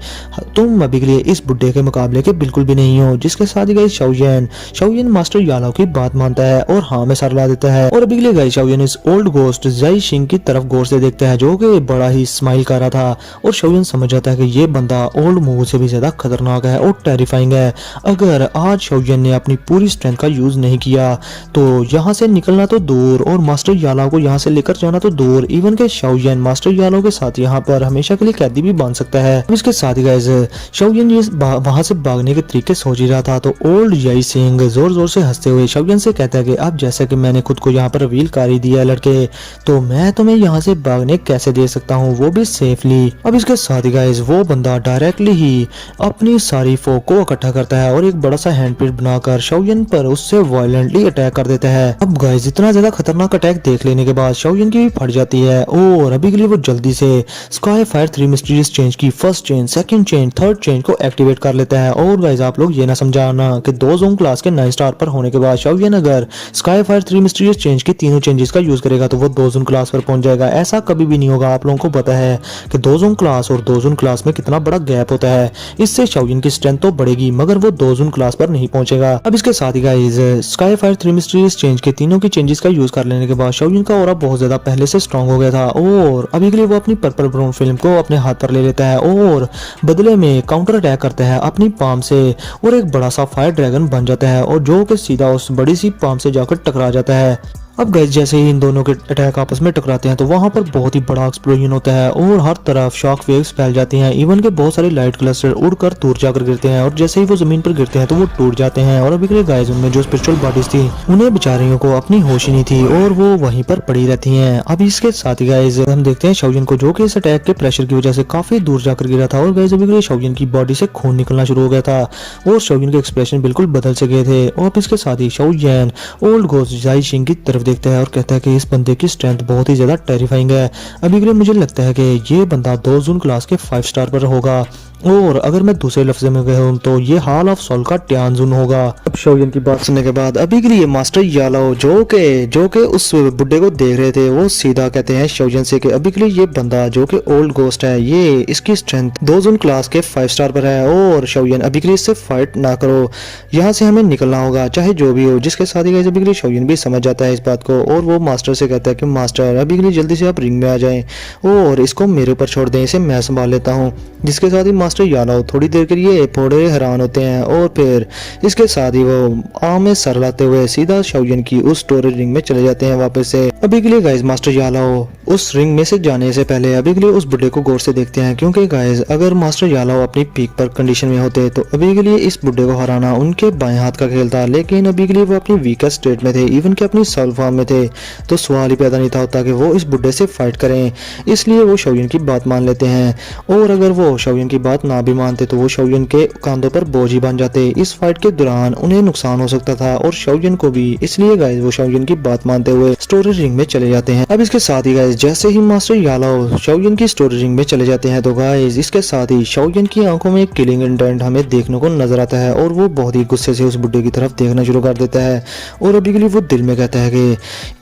तुम अभी के लिए इस बुड्ढे के मुकाबले के बिल्कुल भी नहीं हो। जिसके साथ ही गाइस शाओजिन मास्टर यालो की बात मानता है और हाँ में सर ला देता है। और अभी के लिए गाइस शाओजिन इस ओल्ड गोस्ट जाई शिंग की तरफ गौर से देखता है जो कि बड़ा ही स्माइल कर रहा था और शाओजिन समझ जाता है कि ये बंदा ओल्ड मूव से भी ज्यादा खतरनाक है और टेरिफाइंग है। अगर आज शाओजिन ने अपनी पूरी स्ट्रेंथ का यूज नहीं किया तो यहाँ से निकलना तो दूर और मास्टर यालो को यहाँ से लेकर जाना तो दूर, इवन के शाओजिन मास्टर यालो के साथ यहाँ पर हमेशा के लिए कैदी भी बन सकता है। इसके साथ ही गाइस शाओजिन ये वहां से भागने के तरीके सोच ही रहा था तो ओल्ड जाई सिंह जोर जोर से हंसते हुए शाओजिन से कहता है कि अब जैसा कि मैंने खुद को यहाँ पर रिवील कर ही दिया है लड़के, तो मैं तुम्हें यहाँ से भागने कैसे दे सकता हूँ, वो भी सेफली। अब इसके साथ ही गाइस वो बंदा डायरेक्टली ही अपनी सारी फोक को इकट्ठा करता है और एक बड़ा सा हैंडप्रिंट बनाकर शाओजिन पर उससे वायलेंटली अटैक कर देता है। अब गाइस इतना ज्यादा खतरनाक अटैक देख लेने के बाद शाओजिन की भी फट जाती है और अभी के लिए वो जल्दी से स्काई फायर 3 मिस्टीरियस चेंज की first change, second change, third change को एक्टिवेट कर लेता है। और गाइस आप लोग ये ना समझाना कि 2 जोन क्लास के 9 स्टार पर होने के बाद शाओजिन अगर स्काई फायर 3 मिस्टीरियस चेंज की तीनों चेंजेस का यूज करेगा तो वो 2 जोन क्लास पर पहुंच जाएगा। ऐसा कभी भी नहीं होगा, आप लोगों को पता है कि 2 जोन क्लास और 2 जोन क्लास में कितना बड़ा गैप होता है। इससे शाओजिन की स्ट्रेंथ तो बढ़ेगी मगर वो 2 जोन क्लास पर नहीं पहुंचेगा। अब इसके साथ ही guys sky fire 3 mysterious change के तीनों की चेंजेस का यूज कर लेने के बाद शाओजिन का ऑरा बहुत ज्यादा पहले से स्ट्रांग हो गया था और अभी के लिए वो अपनी पर्पल ब्राउन फिल्म को अपने हाथ पर ले लेता है और बदले में काउंटर अटैक करता है अपनी पाम से और एक बड़ा सा फायर ड्रैगन बन जाता है और जो कि सीधा उस बड़ी सी पाम से जाकर टकरा जाता है। अब गाइस जैसे ही इन दोनों के अटैक आपस में टकराते हैं तो वहां पर बहुत ही बड़ा एक्सप्लोजन होता है और हर तरफ शॉक वेव्स फैल जाती हैं, इवन के बहुत सारे लाइट क्लस्टर उड़कर दूर जाकर गिरते हैं और जैसे ही वो जमीन पर गिरते हैं तो वो टूट जाते हैं। और अभी के लिए गाइस उनमें जो स्पिरिचुअल बॉडीज थी उन्हें बेचारियों को अपनी होश ही नहीं थी और वो वहीं पर पड़ी रहती हैं। अब इसके साथ ही गाइस हम देखते हैं शाओजिन को जो कि इस अटैक के प्रेशर की वजह से काफी दूर जाकर गिरा था और गाइस अभी के लिए शाओजिन की बॉडी से खून निकलना शुरू हो गया था और शाओजिन के एक्सप्रेशन बिल्कुल बदल से गए थे। और इसके साथ ही शाओजिन ओल्ड गोस्ट जाई शिंग की तरफ देखता है और कहता है कि इस बंदे की स्ट्रेंथ बहुत ही ज्यादा टेरिफाइंग है। अभी के लिए मुझे लगता है कि ये बंदा 2 जोन क्लास के 5 स्टार पर होगा और अगर मैं दूसरे लफ्ज में कहूँ तो ये हाल ऑफ सोल का ट्यानजुन होगा। अब शाओजिन की बात सुनने के बाद अभी के लिए मास्टर यालो जो के उस बुड्ढे को देख रहे थे वो सीधा कहते हैं शाओजिन से कि अभी के लिए ये बंदा जो कि ओल्ड गोस्ट है ये इसकी स्ट्रेंथ 2 जोन क्लास के 5 स्टार पर है और शाओजिन अभी के लिए इससे फाइट ना करो, यहाँ से हमें निकलना होगा चाहे जो भी हो। जिसके साथ ही अभी के लिए शाओजिन भी समझ जाता है इस बात को और वो मास्टर से कहता है कि मास्टर अभी के लिए जल्दी से आप रिंग में आ जाएं और इसको मेरे ऊपर छोड़ दें, इसे मैं संभाल लेता हूँ। जिसके साथ ही मास्टर यालो थोड़ी देर के लिए थोड़े हैरान होते हैं और फिर इसके साथ ही वो आम में सर लाते हुए सीधा शाओजिन की उस स्टोरेज रिंग में चले जाते हैं वापस से। अभी के लिए गाइस मास्टर यालो उस रिंग में से जाने से पहले अभी के लिए उस बुड्ढे को गौर से देखते हैं क्योंकि गाइस अगर मास्टर यालो अपनी पीक पर कंडीशन में होते तो अभी के लिए इस बुड्ढे को हराना उनके बाएं हाथ का खेल था, लेकिन अभी के लिए वो अपनी वीकेस्ट स्टेट में थे, इवन के अपनी सोल फॉर्म में थे, तो सवाल ही पैदा नहीं था होता कि वो इस बुड्ढे से फाइट करें। इसलिए वो शाओजिन की बात मान लेते हैं और अगर वो शाओजिन की बात ना भी मानते तो वो शाओजिन के कंधों पर बोझ ही बन जाते। इस फाइट के दौरान उन्हें नुकसान हो सकता था और शाओजिन को भी, इसलिए गाइस वो शाओजिन की बात मानते हुए स्टोरेज रिंग में चले जाते हैं। अब इसके साथ ही गाइस जैसे ही मास्टर यालो शाओजिन की स्टोरेज रिंग में चले जाते हैं तो गाइस इसके साथ ही शाओजिन की आंखों में एक किलिंग इंटेंट हमें देखने को नजर आता है और वो बहुत ही गुस्से से उस बुड्ढे की तरफ देखना शुरू कर देता है और अभी के लिए वो दिल में कहता है कि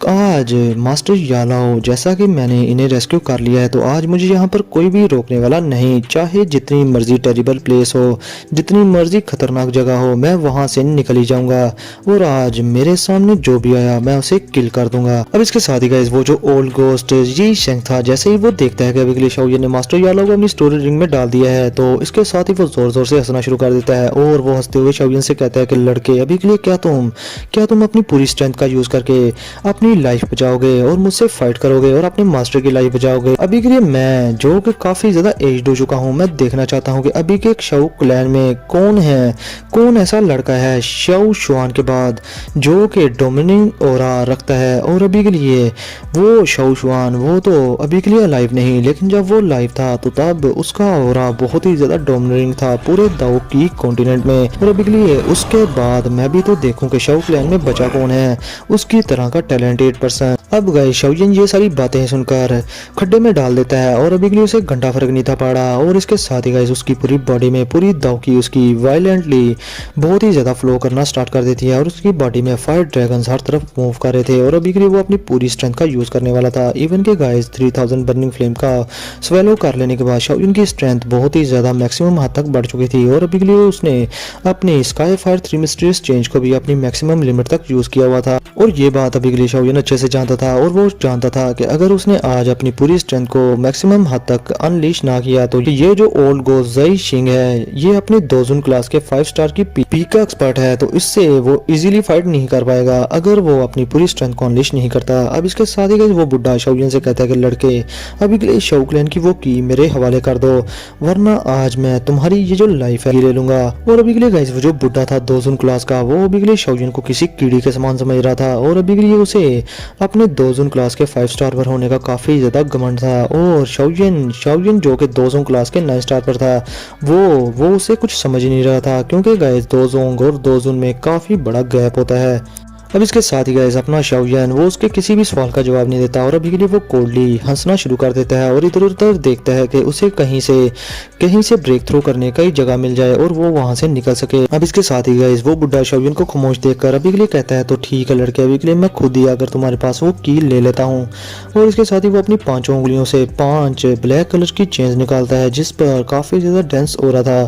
आज मास्टर यालो जैसा कि मैंने इन्हें रेस्क्यू कर लिया है तो आज मुझे यहाँ पर कोई भी रोकने वाला नहीं, चाहे जितनी मर्जी टेरिबल प्लेस हो, जितनी मर्जी खतरनाक जगह हो, मैं वहां से निकल ही जाऊंगा और आज मेरे सामने जो भी आया मैं उसे किल कर दूंगा। अब इसके साथ ही गाइस वो जो ओल्ड गोस्ट जी शेंग था जैसे ही वो देखता है कि अभी के लिए शाओजिन ने मास्टर यालो को अपनी स्टोरेज रिंग में डाल दिया है तो इसके साथ ही वो जोर जोर से हंसना शुरू कर देता है और वो हंसते हुए शाओजिन से कहता है कि लड़के अभी के लिए क्या तुम अपनी पूरी स्ट्रेंथ का यूज करके अपनी लाइफ बचाओगे और मुझसे फाइट करोगे और अपने मास्टर की लाइफ बचाओगे। अभी के लिए मैं जो कि काफी ज्यादा एज्ड हो चुका हूँ, मैं देखना चाहता हूँ कि अभी के शव क्लैन में कौन ऐसा लड़का है शव शुआन के बाद जो कि डोमिनिंग ओरा रखता है। और अभी के लिए वो शव शुआन वो तो अभी के लिए लाइव नहीं, लेकिन जब वो लाइव था तो तब उसका ओरा बहुत ही ज़्यादा डोमिनिंग था पूरे दाओ की कॉन्टिनेंट में। और अभी के लिए उसके बाद मैं भी तो देखूं कि शव क्लैन में बचा कौन है उसकी तरह का टैलेंटेड पर्सन। अब गए शवजन ये सारी बातें सुनकर खड्डे में डाल देता है और अभी के लिए उसे घंटा फर्क नहीं था पड़ा। और इसके साथ ही गाइस उसकी पूरी बॉडी में पूरी दाव की उसकी वायलेंटली बहुत ही ज़्यादा फ्लो करना स्टार्ट कर देती है और उसकी बॉडी में फायर ड्रैगन्स हर तरफ मूव कर रहे थे। और अभी के लिए वो अपनी पूरी स्ट्रेंथ का यूज़ करने वाला था। इवन के गाइस 3000 बर्निंग फ्लेम का स्वेलो कर लेने के बाद शवजन की स्ट्रेंथ बहुत ही ज़्यादा मैक्सिमम हद तक बढ़ चुकी थी। और अभी के लिए उसने अपनी स्काई फायर 3 मिस्ट्रियस चेंज को भी अपनी मैक्सिमम लिमिट तक यूज़ किया हुआ था। और ये बात अभी के लिए शवजन अच्छे से जानता था और वो जानता था कि अगर उसने आज अपनी पूरी स्ट्रेंथ को मैक्सिमम हद तक अनलीश ना किया तो ये जो ओल्ड गो ज़ाई शिंग है ये अपने दोजुन क्लास के 5 स्टार की पीक का एक्सपर्ट है, तो इससे वो इजीली फाइट नहीं कर पाएगा अगर वो अपनी पूरी स्ट्रेंथ को अनलीश नहीं करता। अब इसके साथ ही वो बुढ़ा शवजन से कहता है कि लड़के अभी के लिए शव क्लैन की वो की मेरे हवाले कर दो वरना आज मैं तुम्हारी ये जो लाइफ है ले लूंगा। और अभी के लिए गाइस वो जो बुढ़ा था दोजुन क्लास का वो अभी के लिए शवजन को किसी कीड़ी के समान समझ रहा था और अभी के लिए उसे अपने दोजुन क्लास के 5 स्टार पर होने का काफी ज्यादा घमंड था। और शवजन जो कि दोजोंग क्लास के 9 स्टार पर था वो उसे कुछ समझ ही नहीं रहा था क्योंकि गाइस दोजोंग और दोजुन में काफी बड़ा गैप होता है। अब इसके साथ ही गाइस अपना शवजन वो उसके किसी भी सवाल का जवाब नहीं देता और अभी के लिए वो कोल्डली हंसना शुरू कर देता है और इधर उधर देखता है कि उसे कहीं से ब्रेक थ्रू करने का ही जगह मिल जाए और वो वहां से निकल सके। अब इसके साथ ही गाइस वो बुढ़ा शवजन को खामोश देखकर अभी के लिए कहता है तो ठीक है लड़के अभी के लिए मैं खुद ही अगर तुम्हारे पास वो कील ले लेता हूँ। और इसके साथ ही वो अपनी 5 उंगलियों से 5 ब्लैक कलर की चेन्स निकालता है जिस पर काफी ज्यादा डेंस हो रहा था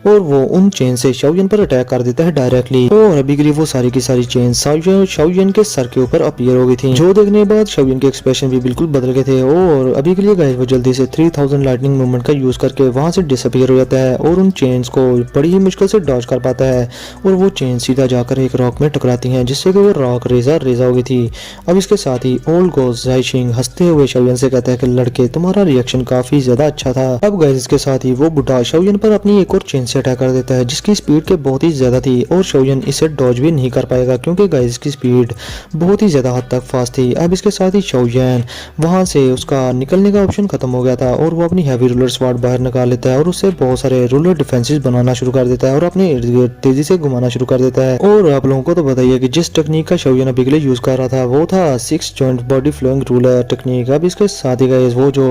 और वो उन चेन से शवजन पर अटैक कर देता है डायरेक्टली। और अभी के लिए वो सारी की सारी चेन शवजन के सर के ऊपर अपीयर हो गई थी जो देखने के बाद शवजन के एक्सप्रेशन भी बिल्कुल बदल गए थे। और अभी के लिए गाइस वो जल्दी से 3000 लाइटनिंग मूवमेंट का यूज करके वहां से डिसअपीयर हो जाता है और उन चेन्स को बड़ी ही मुश्किल से डॉज कर पाता है और वो चेन सीधा जाकर एक रॉक में टकराती हैं जिससे कि वो रॉक रेजा हो गई थी। अब इसके साथ ही ओल्ड गोस ज़ाई शिंग हंसते हुए शवजन से कहता है कि लड़के तुम्हारा रिएक्शन काफी ज्यादा अच्छा था। अब गाइस इसके साथ ही वो बुढ़ा शवजन पर अपनी एक और चेन से अटैक कर देता है जिसकी स्पीड के बहुत ही ज्यादा थी और शवजन इसे डॉज भी नहीं कर पाएगा क्योंकि गाइस इसकी स्पीड बहुत ही ज्यादा हद तक फास्ट थी। अब इसके साथ ही शवजन वहां से उसका निकलने का ऑप्शन खत्म हो गया था और वो अपनी हैवी रूलर स्वॉर्ड बाहर निकाल लेता है और उससे बहुत सारे रूलर डिफेंसेस बनाना शुरू कर देता है और अपने इर्द गिर्द तेजी से घुमाना शुरू कर देता है। और आप लोगों को तो बताइए कि जिस टेक्निक का शवजन अभी के लिए यूज कर रहा था वो था 6 joint body flowing ruler technique. अब इसके साथ ही गाइस वो जो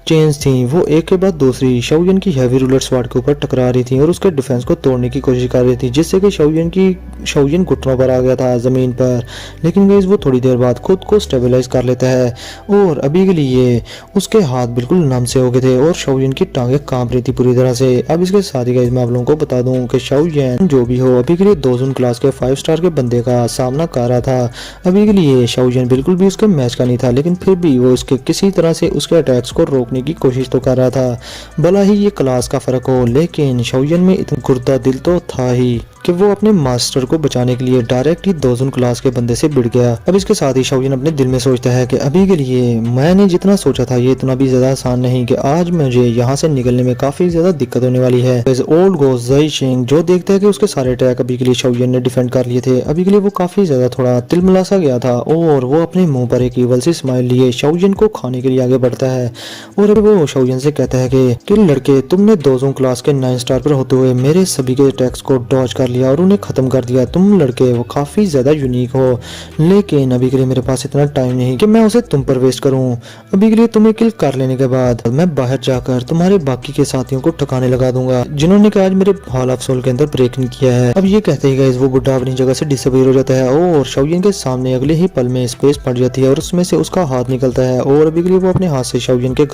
चेन्स थी वो एक के बाद दूसरी शवजन की हैवी रूलर स्वॉर्ड के ऊपर टकरा रही थी और उसके डिफेंस को तोड़ने की कोशिश कर रही थी जिससे कि शवजन घुटनों पर आ गया था जमीन पर। लेकिन गाइस वो थोड़ी देर बाद खुद को स्टेबलाइज कर लेता है और अभी के लिए उसके हाथ बिल्कुल नम से हो गए थे और शवजन की टांगें कांप रही थी पूरी तरह से। अब इसके साथ ही गाइस मैं आप लोगों को बता दूं कि शवजन जो भी हो अभी के लिए दोजुन क्लास के 5 स्टार के बंदे का सामना कर रहा था। अभी के लिए शवजन बिल्कुल भी उसके मैच का नहीं था लेकिन फिर भी वो उसके किसी तरह से उसके अटैक्स को रोकने की कोशिश तो कर रहा था। भला ही ये क्लास का फर्क हो लेकिन शवजन में इतना गुर्दा दिल तो था ही कि वो अपने मास्टर को बचाने के लिए डायरेक्ट ही दोजुन क्लास के बंदे से भिड़ गया। अब इसके साथ ही शवजन अपने दिल में सोचता है कि अभी के लिए मैंने जितना सोचा था ये इतना भी ज्यादा आसान नहीं कि आज मुझे यहाँ से निकलने में काफी ज्यादा दिक्कत होने वाली है। ओल्ड गोस ज़ाई शिंग जो देखता है कि उसके सारे अटैक अभी के लिए शवजन ने डिफेंड कर लिए थे अभी के लिए वो काफी ज्यादा थोड़ा तिलमिला सा गया था और वो अपने मुंह पर एक ईवल सी स्माइल लिए शवजन को खाने के लिए आगे बढ़ता है। और वो शवजन से कहता है कि लड़के तुमने दोजों क्लास के 9 स्टार पर होते हुए मेरे सभी के अटैक्स को डॉज कर लिया और उन्हें खत्म कर दिया। तुम लड़के वो काफी ज्यादा यूनिक हो लेकिन अभी के लिए मेरे पास इतना टाइम नहीं कि मैं उसे तुम पर वेस्ट करूं। अभी के लिए तुम्हें किल कर लेने के बाद मैं बाहर जाकर तुम्हारे बाकी के साथियों को ठिकाने लगा दूंगा जिन्होंने कि आज मेरे हॉल ऑफ सोल के अंदर ब्रेक नहीं किया है। अब ये कहते ही गाइस वो बुढ़ा अपनी जगह से डिसअपीयर हो जाता है और शवजन के सामने अगले ही पल में स्पेस पड़ जाती है और उसमें से उसका हाथ निकलता है और अभी के लिए वो अपने हाथ से शवजन के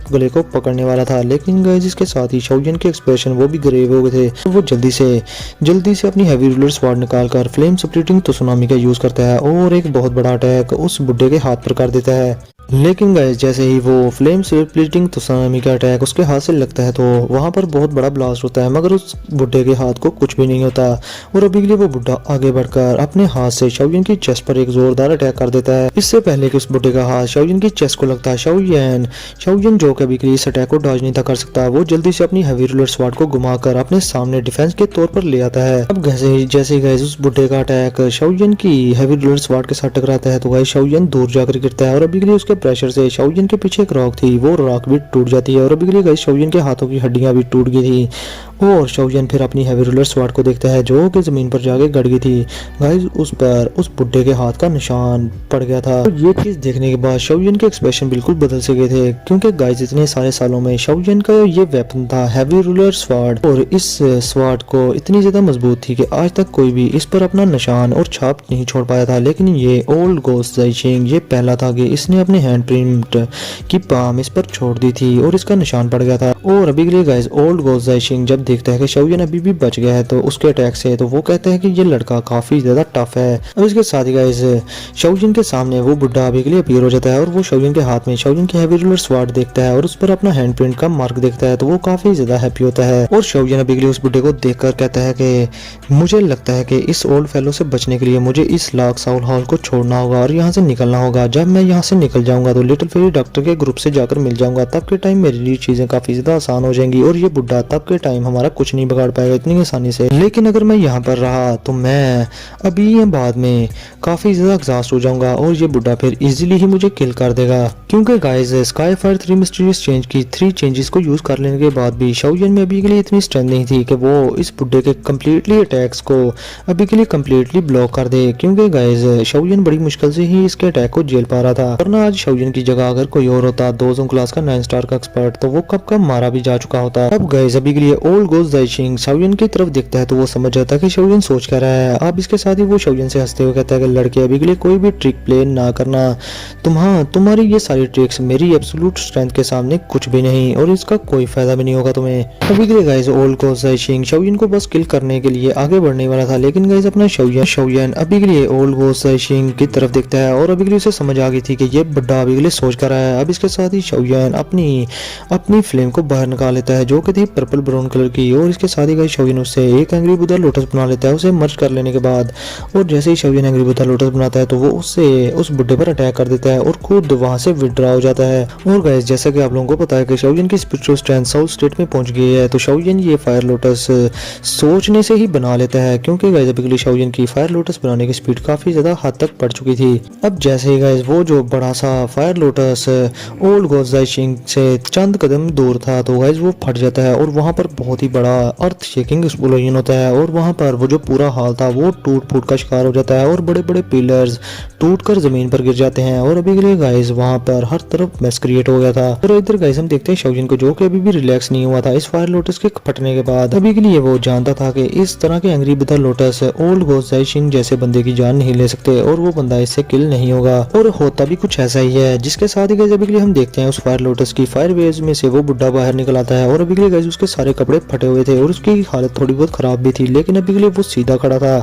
गले को पकड़ने वाला था लेकिन गाइस इसके साथ ही शवजन के एक्सप्रेशन वो भी ग्रेव हो गए थे। वो जल्दी से अपनी हैवी रूलर स्वॉर्ड निकालकर फ्लेम स्प्लिटिंग त्सुनामी का यूज करता है और एक बहुत बड़ा अटैक उस बुड्ढे के हाथ पर कर देता है। लेकिन गाइस जैसे ही वो फ्लेम स्प्लिटिंग सुनामी का अटैक उसके हाथ से लगता है तो वहां पर बहुत बड़ा ब्लास्ट होता है, मगर उस बुड्ढे के हाथ को कुछ भी नहीं होता। और अभी के लिए वो बुड्ढा आगे बढ़कर अपने हाथ से शाओयन की चेस्ट पर एक जोरदार अटैक कर देता है। इससे पहले कि उस बुड्ढे का हाथ शाओयन की चेस्ट को लगता है, शाओयन जो कभी के लिए इस अटैक को डॉज नहीं था कर सकता, वो जल्दी से अपनी हैवी रूलर स्वॉर्ड को घुमाकर अपने सामने डिफेंस के तौर पर ले आता है। अब जैसे ही गाइस उस बुड्ढे का अटैक शाओयन की हैवी रूलर स्वॉर्ड के साथ टकराता है तो गाइस शाओयन दूर जाकर गिरता है और अभी के लिए उसके प्रेशर से शाओयन के पीछे एक रॉक थी, वो रॉक भी टूट जाती है और अभी के लिए गाइस शाओयन के हाथों की हड्डियां भी टूट गई थी। और शाओयन फिर अपनी हैवी रूलर स्वॉर्ड को देखता है जो कि जमीन पर जाके गड़ गई थी। गाइस उस पर उस बुड्ढे के हाथ का निशान पड़ गया था। तो ये चीज देखने के बाद शाओयन के एक्सप्रेशन बिल्कुल बदल से गए थे, क्योंकि गाइस इतने सारे सालों में शाओयन का ये वेपन था हैवी रूलर स्वॉर्ड, और इस स्वॉर्ड को इतनी ज्यादा मजबूत थी कि आज तक कोई भी इस पर अपना निशान और छाप नहीं छोड़ पाया था। लेकिन ये ओल्ड गोस्ट ज़ाइशिंग ये पहला था कि इसने अपने हैंड प्रिंट की पाम इस पर छोड़ दी थी और इसका निशान पड़ गया था। और अभी के लिए गाइस ओल्ड गोस्ट ज़ाइशिंग जब देखता है कि शाओयन अभी भी बच गया है तो उसके अटैक से, तो वो कहते हैं कि ये लड़का काफी ज्यादा टफ है। अब इसके साथ ही गाइस शाओयन के सामने वो बुड्ढा अभी के लिए अपीयर हो जाता है और वो शाओयन के हाथ में शाओयन की हैवी रूलर स्वॉर्ड देखता है और उस पर अपना हैंड प्रिंट का मार्क देखता है तो वो काफी ज्यादा हैप्पी होता है। और शाओयन अभी के लिए उस बुड्ढे को देखकर कहता है कि मुझे लगता है कि इस ओल्ड फेलो से बचने के लिए मुझे इस लाख साउल हॉल को छोड़ना होगा और यहाँ से निकलना होगा। जब मैं यहाँ से निकल जाऊंगा तो लिटिल फेरी डॉक्टर के ग्रुप से जाकर मिल जाऊंगा, तब के टाइम मेरे लिए चीजें काफी ज्यादा आसान हो जाएंगी और ये बुड्ढा तब के टाइम हमारा कुछ नहीं बिगाड़ पाएगा इतनी आसानी से। लेकिन अगर मैं यहाँ पर रहा तो मैं अभी या बाद में काफी ज्यादा एग्जॉस्ट हो जाऊंगा और ये बुड्ढा फिर इजीली ही मुझे किल कर देगा। क्योंकि guys sky fire 3 mysterious change की 3 चेंजेस को यूज कर लेने के बाद भी शाओयन में अभी के लिए इतनी स्ट्रेंथ नहीं थी कि वो इस बुड्ढे के कम्प्लीटली अटैक्स को अभी के लिए कम्प्लीटली ब्लॉक कर दे। क्योंकि गाइस शाओयन बड़ी मुश्किल से ही इसके अटैक को झेल पा रहा था, वरना आज शाओयन की जगह अगर कोई और होता 2 जोन क्लास का 9 स्टार का एक्सपर्ट तो वो कब का मारा भी जा चुका होता। अब गाइस अभी के लिए ओल्ड गोस्ट ज़ाइशिंग शाओयन की तरफ देखता है तो वो समझ जाता है कि शाओयन सोच क्या रहा है। अब इसके साथ ही वो शाओयन से हंसते हुए कहता है कि लड़के अभी के लिए कोई भी ट्रिक प्ले ना करना, तुम्हारी ये सारी ट्रिक्स मेरी एब्सोल्यूट स्ट्रेंथ के सामने कुछ भी नहीं और इसका कोई फायदा भी नहीं होगा तुम्हें। अभी के लिए गाइस ओल्ड गोस्ट ज़ाइशिंग शाओयन को बस किल करने के लिए आगे बढ़ने वाला था, लेकिन गाइस अपना शाओयन अभी के लिए ओल्ड गोस्ट ज़ाइशिंग की तरफ देखता है और अभी के लिए उसे समझ आ गई थी कि ये बड्ढा अभी के लिए सोच कर रहा है। अब इसके साथ ही शाओयन अपनी फ्लेम को बाहर निकाल लेता है जो कि थी पर्पल ब्राउन कलर की, और इसके साथ ही गाइस शाओयन उससे एक एंग्री बुद्धा लोटस बना लेता है उसे मर्ज कर लेने के बाद। और जैसे ही शाओयन एंग्री बुद्धा लोटस बनाता है तो वो उससे उस बुड्ढे पर अटैक कर देता है और खुद वहां से विड्रॉ हो जाता है। और गाइस जैसा कि आप लोगों को पता है कि शाओयन की स्पिरिचुअल स्ट्रेंथ साउथ स्टेट में पहुंच गई है, तो शाओयन ये फायर लोटस सोचने से ही बना लेता है, क्योंकि गाइस अभी के लिए शाओयन की फायर लोटस बनाने की स्पीड काफी ज्यादा हद तक बढ़ चुकी थी। अब जैसे ही गाइस वो जो बड़ा सा फायर लोटस ओल्ड गोस्ट ज़ाइशिंग से चंद कदम दूर था तो गाइस वो फट जाता है और वहां पर बहुत ही बड़ा अर्थ शेकिंग एक्सप्लोजन होता है और वहां पर वो जो पूरा हाल था वो टूट फूट का शिकार हो जाता है और बड़े बड़े पिलर्स टूटकर जमीन पर गिर जाते हैं। और अभी के लिए गाइस वहां पर हर तरफ मेस क्रिएट हो गया था। और इधर गाइस हम देखते हैं शाओयन को जो कि अभी भी रिलैक्स नहीं हुआ था इस फायर लोटस के फटने के बाद। अभी के लिए वो जानता था कि इस तरह के angry Buddha lotus old ghost ज़ाइशिंग जैसे बंदे की जान नहीं ले सकते और वो बंदा इससे किल नहीं होगा, और होता भी कुछ ऐसा ही है। जिसके साथ ही गाइस अभी के लिए हम देखते हैं उस फायर लोटस की फायर वेव्स में से वो बुड्ढा बाहर निकल आता है और अभी के लिए गाइस उसके सारे कपड़े फटे हुए थे और उसकी हालत थोड़ी बहुत खराब भी थी, लेकिन अभी के लिए वो सीधा खड़ा था।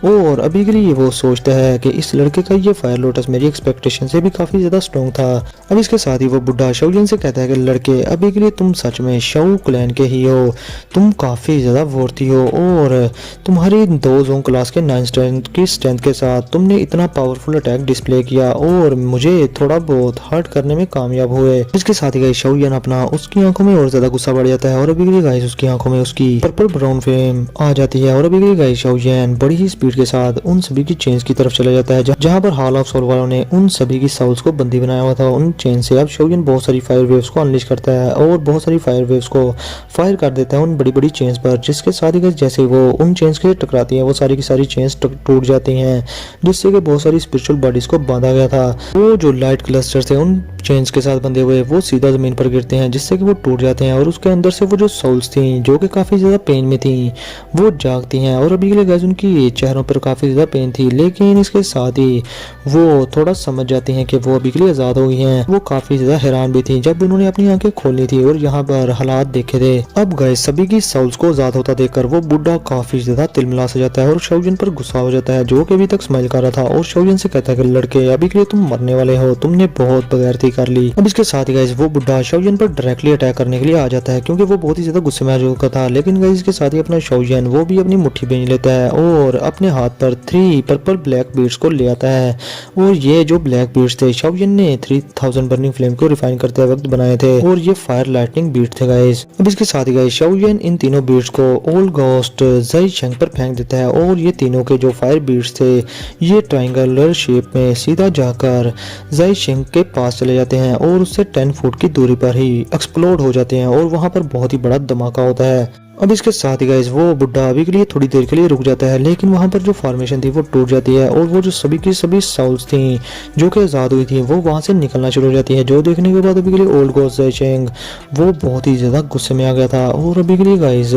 और अभी के लिए वो सोचता है कि इस लड़के का ये फायर लोटस मेरी एक्सपेक्टेशन से भी काफी ज्यादा स्ट्रॉन्ग था। अब इसके साथ ही वो बुड्ढा शाओयन से कहता है कि लड़के अभी के लिए तुम सच में शाओ क्लैन के ही हो, तुम काफी ज्यादा वोर्थी हो और तुम्हारी 2 जोन क्लास के 9 स्ट्रेंथ की स्ट्रेंथ के साथ तुमने इतना पावरफुल अटैक डिस्प्ले किया और मुझे थोड़ा बहुत हर्ट करने में कामयाब हुए। इसके साथ ही गाइस शाओयन अपना उसकी आंखों में और ज्यादा गुस्सा बढ़ जाता है और अभी के लिए गाइस उसकी आंखों में उसकी पर्पल ब्राउन फ्लेम आ जाती है और अभी के लिए गाइस शाओयन बड़ी ही स्पीड के साथ उन सभी की चेन्स की तरफ चला जाता है जहां पर हॉल ऑफ सोल वालों ने उन सभी की साउल्स को बंदी बनाया हुआ था। उन चेन से अब शाओयन बहुत सारी फायर वेव्स को अनलिश करता है और बहुत सारी फायर वेव्स को फायर कर देता है उन बड़ी बड़ी चेन्स पर, जिसके साथ ही जैसे वो उन चेन्स के टकराती है वो सारी की सारी चेन्स टूट जाती हैं, जिससे कि बहुत सारी स्पिरिचुअल बॉडीज को बांधा गया था। वो जो लाइट क्लस्टर थे उन चेन्स के साथ बंधे हुए वो सीधा जमीन पर गिरते हैं जिससे कि वो टूट जाते हैं और उसके अंदर से वो जो सोल्स थी थी जो कि काफ़ी ज़्यादा पेन में थी, वो जागती हैं और अभी के लिए गाइस उनकी चेहरों पर काफ़ी ज़्यादा पेन थी, लेकिन इसके साथ ही वो थोड़ा समझ जाती हैं कि वो अभी के लिए आज़ाद हो गई हैं। वो काफ़ी ज़्यादा हैरान भी थी जब उन्होंने अपनी आंखें खोली थी और यहाँ पर हालात देखे थे। अब गाइस सभी की साउल्स को आज़ाद होता देखकर वो बुढ़ा काफ़ी ज़्यादा तिलमिला सा जाता है और शाओजिन पर गुस्सा हो जाता है जो कि अभी तक स्माइल कर रहा था, और शाओजिन से कहता है कि लड़के अभी के लिए तुम मरने वाले हो, तुमने बहुत बगैरती कर ली। अब इसके साथ ही गाइस वो बुढ़ा शाओजिन पर डायरेक्टली अटैक करने के लिए आ जाता है क्योंकि वो बहुत ही ज्यादा गुस्से में आ चुका था। लेकिन गाइस इसके साथ ही अपना शाओजिन वो भी अपनी मुट्ठी बेच लेता है और अपने हाथ पर 3 पर्पल ब्लैक बीड्स को ले आता है, और ये जो ब्लैक बीड्स थे शाओजिन ने 3000 बर्निंग फ्लेम को रिफाइन करते वक्त बनाए थे, और ये फायर लाइटनिंग बीड थे गाइस। अब इसके साथ ही गाइस शाओजिन इन तीनों बीड्स को ओल्ड गोस्ट ज़ाई शेंग पर फेंक देता है, और ये तीनों के जो फायर बीड्स थे ये ट्रायंगुलर शेप में सीधा जाकर ज़ाई शेंग के पास चले जाते हैं और उससे 10 फुट की दूरी पर ही एक्सप्लोड हो जाते हैं और वहां पर बहुत ही बड़ा धमाका होता है। अब इसके साथ ही गाइस वो बुढ़ा अभी के लिए थोड़ी देर के लिए रुक जाता है, लेकिन वहां पर जो फॉर्मेशन थी वो टूट जाती है और वो जो सभी की सभी साउल्स थी जो कि आज़ाद हुई थी वो वहां से निकलना शुरू हो जाती है, जो देखने के बाद अभी के लिए ओल्ड गोस्ट ज़ाई शेंग वो बहुत ही ज़्यादा गुस्से में आ गया था, और अभी के लिए गाइस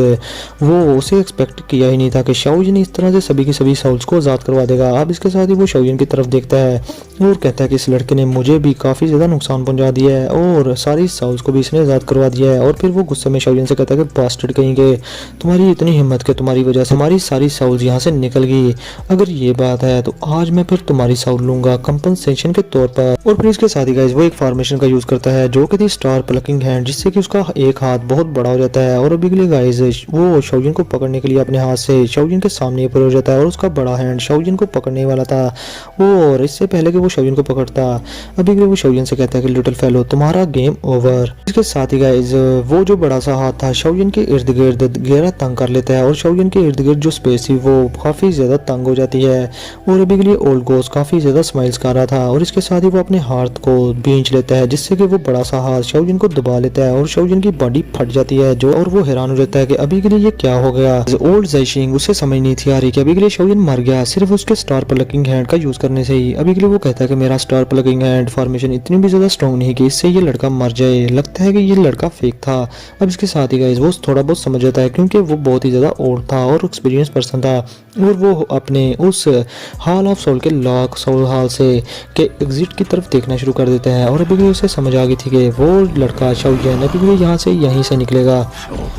वो उसे एक्सपेक्ट किया ही नहीं था कि शाओजिन इस तरह से सभी की सभी साउल्स को आज़ाद करवा देगा। अब इसके साथ ही वो शाओजिन की तरफ देखता है और कहता है कि इस लड़के ने मुझे भी काफ़ी ज़्यादा नुकसान पहुंचा दिया है और सारी साउल्स को भी इसने आज़ाद करवा दिया है। और फिर वो गुस्से में शाओजिन से कहता है कि बास्टर्ड कहेंगे, तुम्हारी इतनी हिम्मत कि तुम्हारी वजह से हमारी सारी साउल्स यहाँ से निकल गई, अगर ये बात है तो आज मैं फिर तुम्हारी साउल लूंगा कंपनसेशन के तौर पर। और फिर इसके साथ ही गाइस वो एक फॉर्मेशन का यूज करता है जो कि थी स्टार प्लकिंग हैंड, जिससे कि उसका एक हाथ बहुत बड़ा हो जाता है, और अभी के लिए गाइस वो शाओजिन को पकड़ने के लिए अपने हाथ से शाओजिन के सामने ऊपर हो जाता है और उसका बड़ा हैंड शाओजिन को पकड़ने वाला था, और इससे पहले कि वो शाओजिन को पकड़ता अभी के लिए वो शाओजिन से कहता है कि लिटिल फेलो तुम्हारा गेम ओवर। इसके साथ ही गाइस वो जो बड़ा सा हाथ था शाओजिन के इर्द गिर्द गहरा तंग कर लेता है और शाओजिन के इर्द गिर्द जो स्पेस थी वो काफी ज्यादा तंग हो जाती है, और अभी के लिए ओल्ड गोस्ट काफी ज्यादा स्माइल्स कर रहा था, और इसके साथ ही वो अपने हाथ को भींच लेता है जिससे कि वो बड़ा सा हाथ शाओजिन को दबा लेता है और शाओजिन की बॉडी फट जाती है जो, और वो हैरान हो जाता है कि अभी के लिए ये क्या हो गया। ओल्ड ज़ाई शेंग उसे समझ नहीं थी आ रही कि अभी के लिए शाओजिन मर गया सिर्फ उसके स्टार प्लकिंग हैंड का यूज करने से ही। अभी के लिए वो कहता है कि मेरा स्टार प्लकिंग हैंड फॉर्मेशन इतनी भी ज्यादा स्ट्रॉन्ग नहीं कि इससे ये लड़का मर जाए, लगता है कि ये लड़का फेक था। अब इसके साथ ही गाइस वो थोड़ा बहुत समझ जाता है क्योंकि वो बहुत ही ज्यादा ओल्ड था और एक्सपीरियंस पर्सन था, और वो अपने उस हॉल ऑफ सोल के लॉक सोल हॉल से के एग्जिट की तरफ देखना शुरू कर देता है, और अभी भी उसे समझ आ गई थी कि वो लड़का शाओजिन अभी भी यहाँ से यहीं से निकलेगा।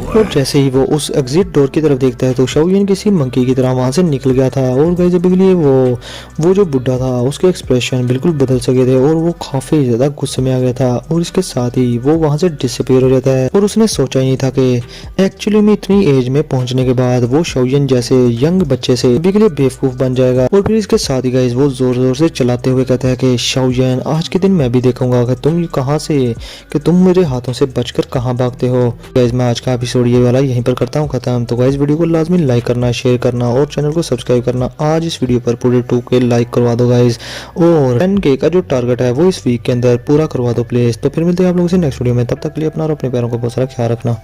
और जैसे ही वो उस एग्जिट डोर की तरफ देखता है तो शाओजिन किसी मंकी की तरह वहां से निकल गया था, और गाइस अभी के लिए वो जो बुढ़ा था उसके एक्सप्रेशन बिल्कुल बदल सके थे और वो काफी ज्यादा गुस्से में आ गया था, और इसके साथ ही वो वहां से डिसअपीयर हो जाता है। और उसने सोचा ही नहीं था कि एक्चुअली में इतनी एज में पहुंचने के बाद वो शाओजिन जैसे यंग बच्चे से अभी के लिए बेवकूफ बन जाएगा। और फिर इसके साथ ही गाइस वो जोर जोर से चलाते हुए कहता है कि शाओजिन आज के दिन मैं भी देखूंगा कि तुम कहां से कि तुम मेरे हाथों से बचकर कहां भागते हो। गाइस मैं आज का एपिसोड ये वाला यहीं पर करता हूं खत्म। तो गाइस वीडियो को लाजमी लाइक करना, शेयर करना और चैनल को सब्सक्राइब करना। आज इस वीडियो पर पूरे 2K लाइक करवा दो गाइस, और 10K का जो टारगेट है वो इस वीक के अंदर पूरा करवा दो प्लीज। तो फिर मिलते हैं आप लोगों से नेक्स्ट वीडियो में, तब तक के लिए अपना और अपने पैरों को बहुत सारा ख्याल रखना।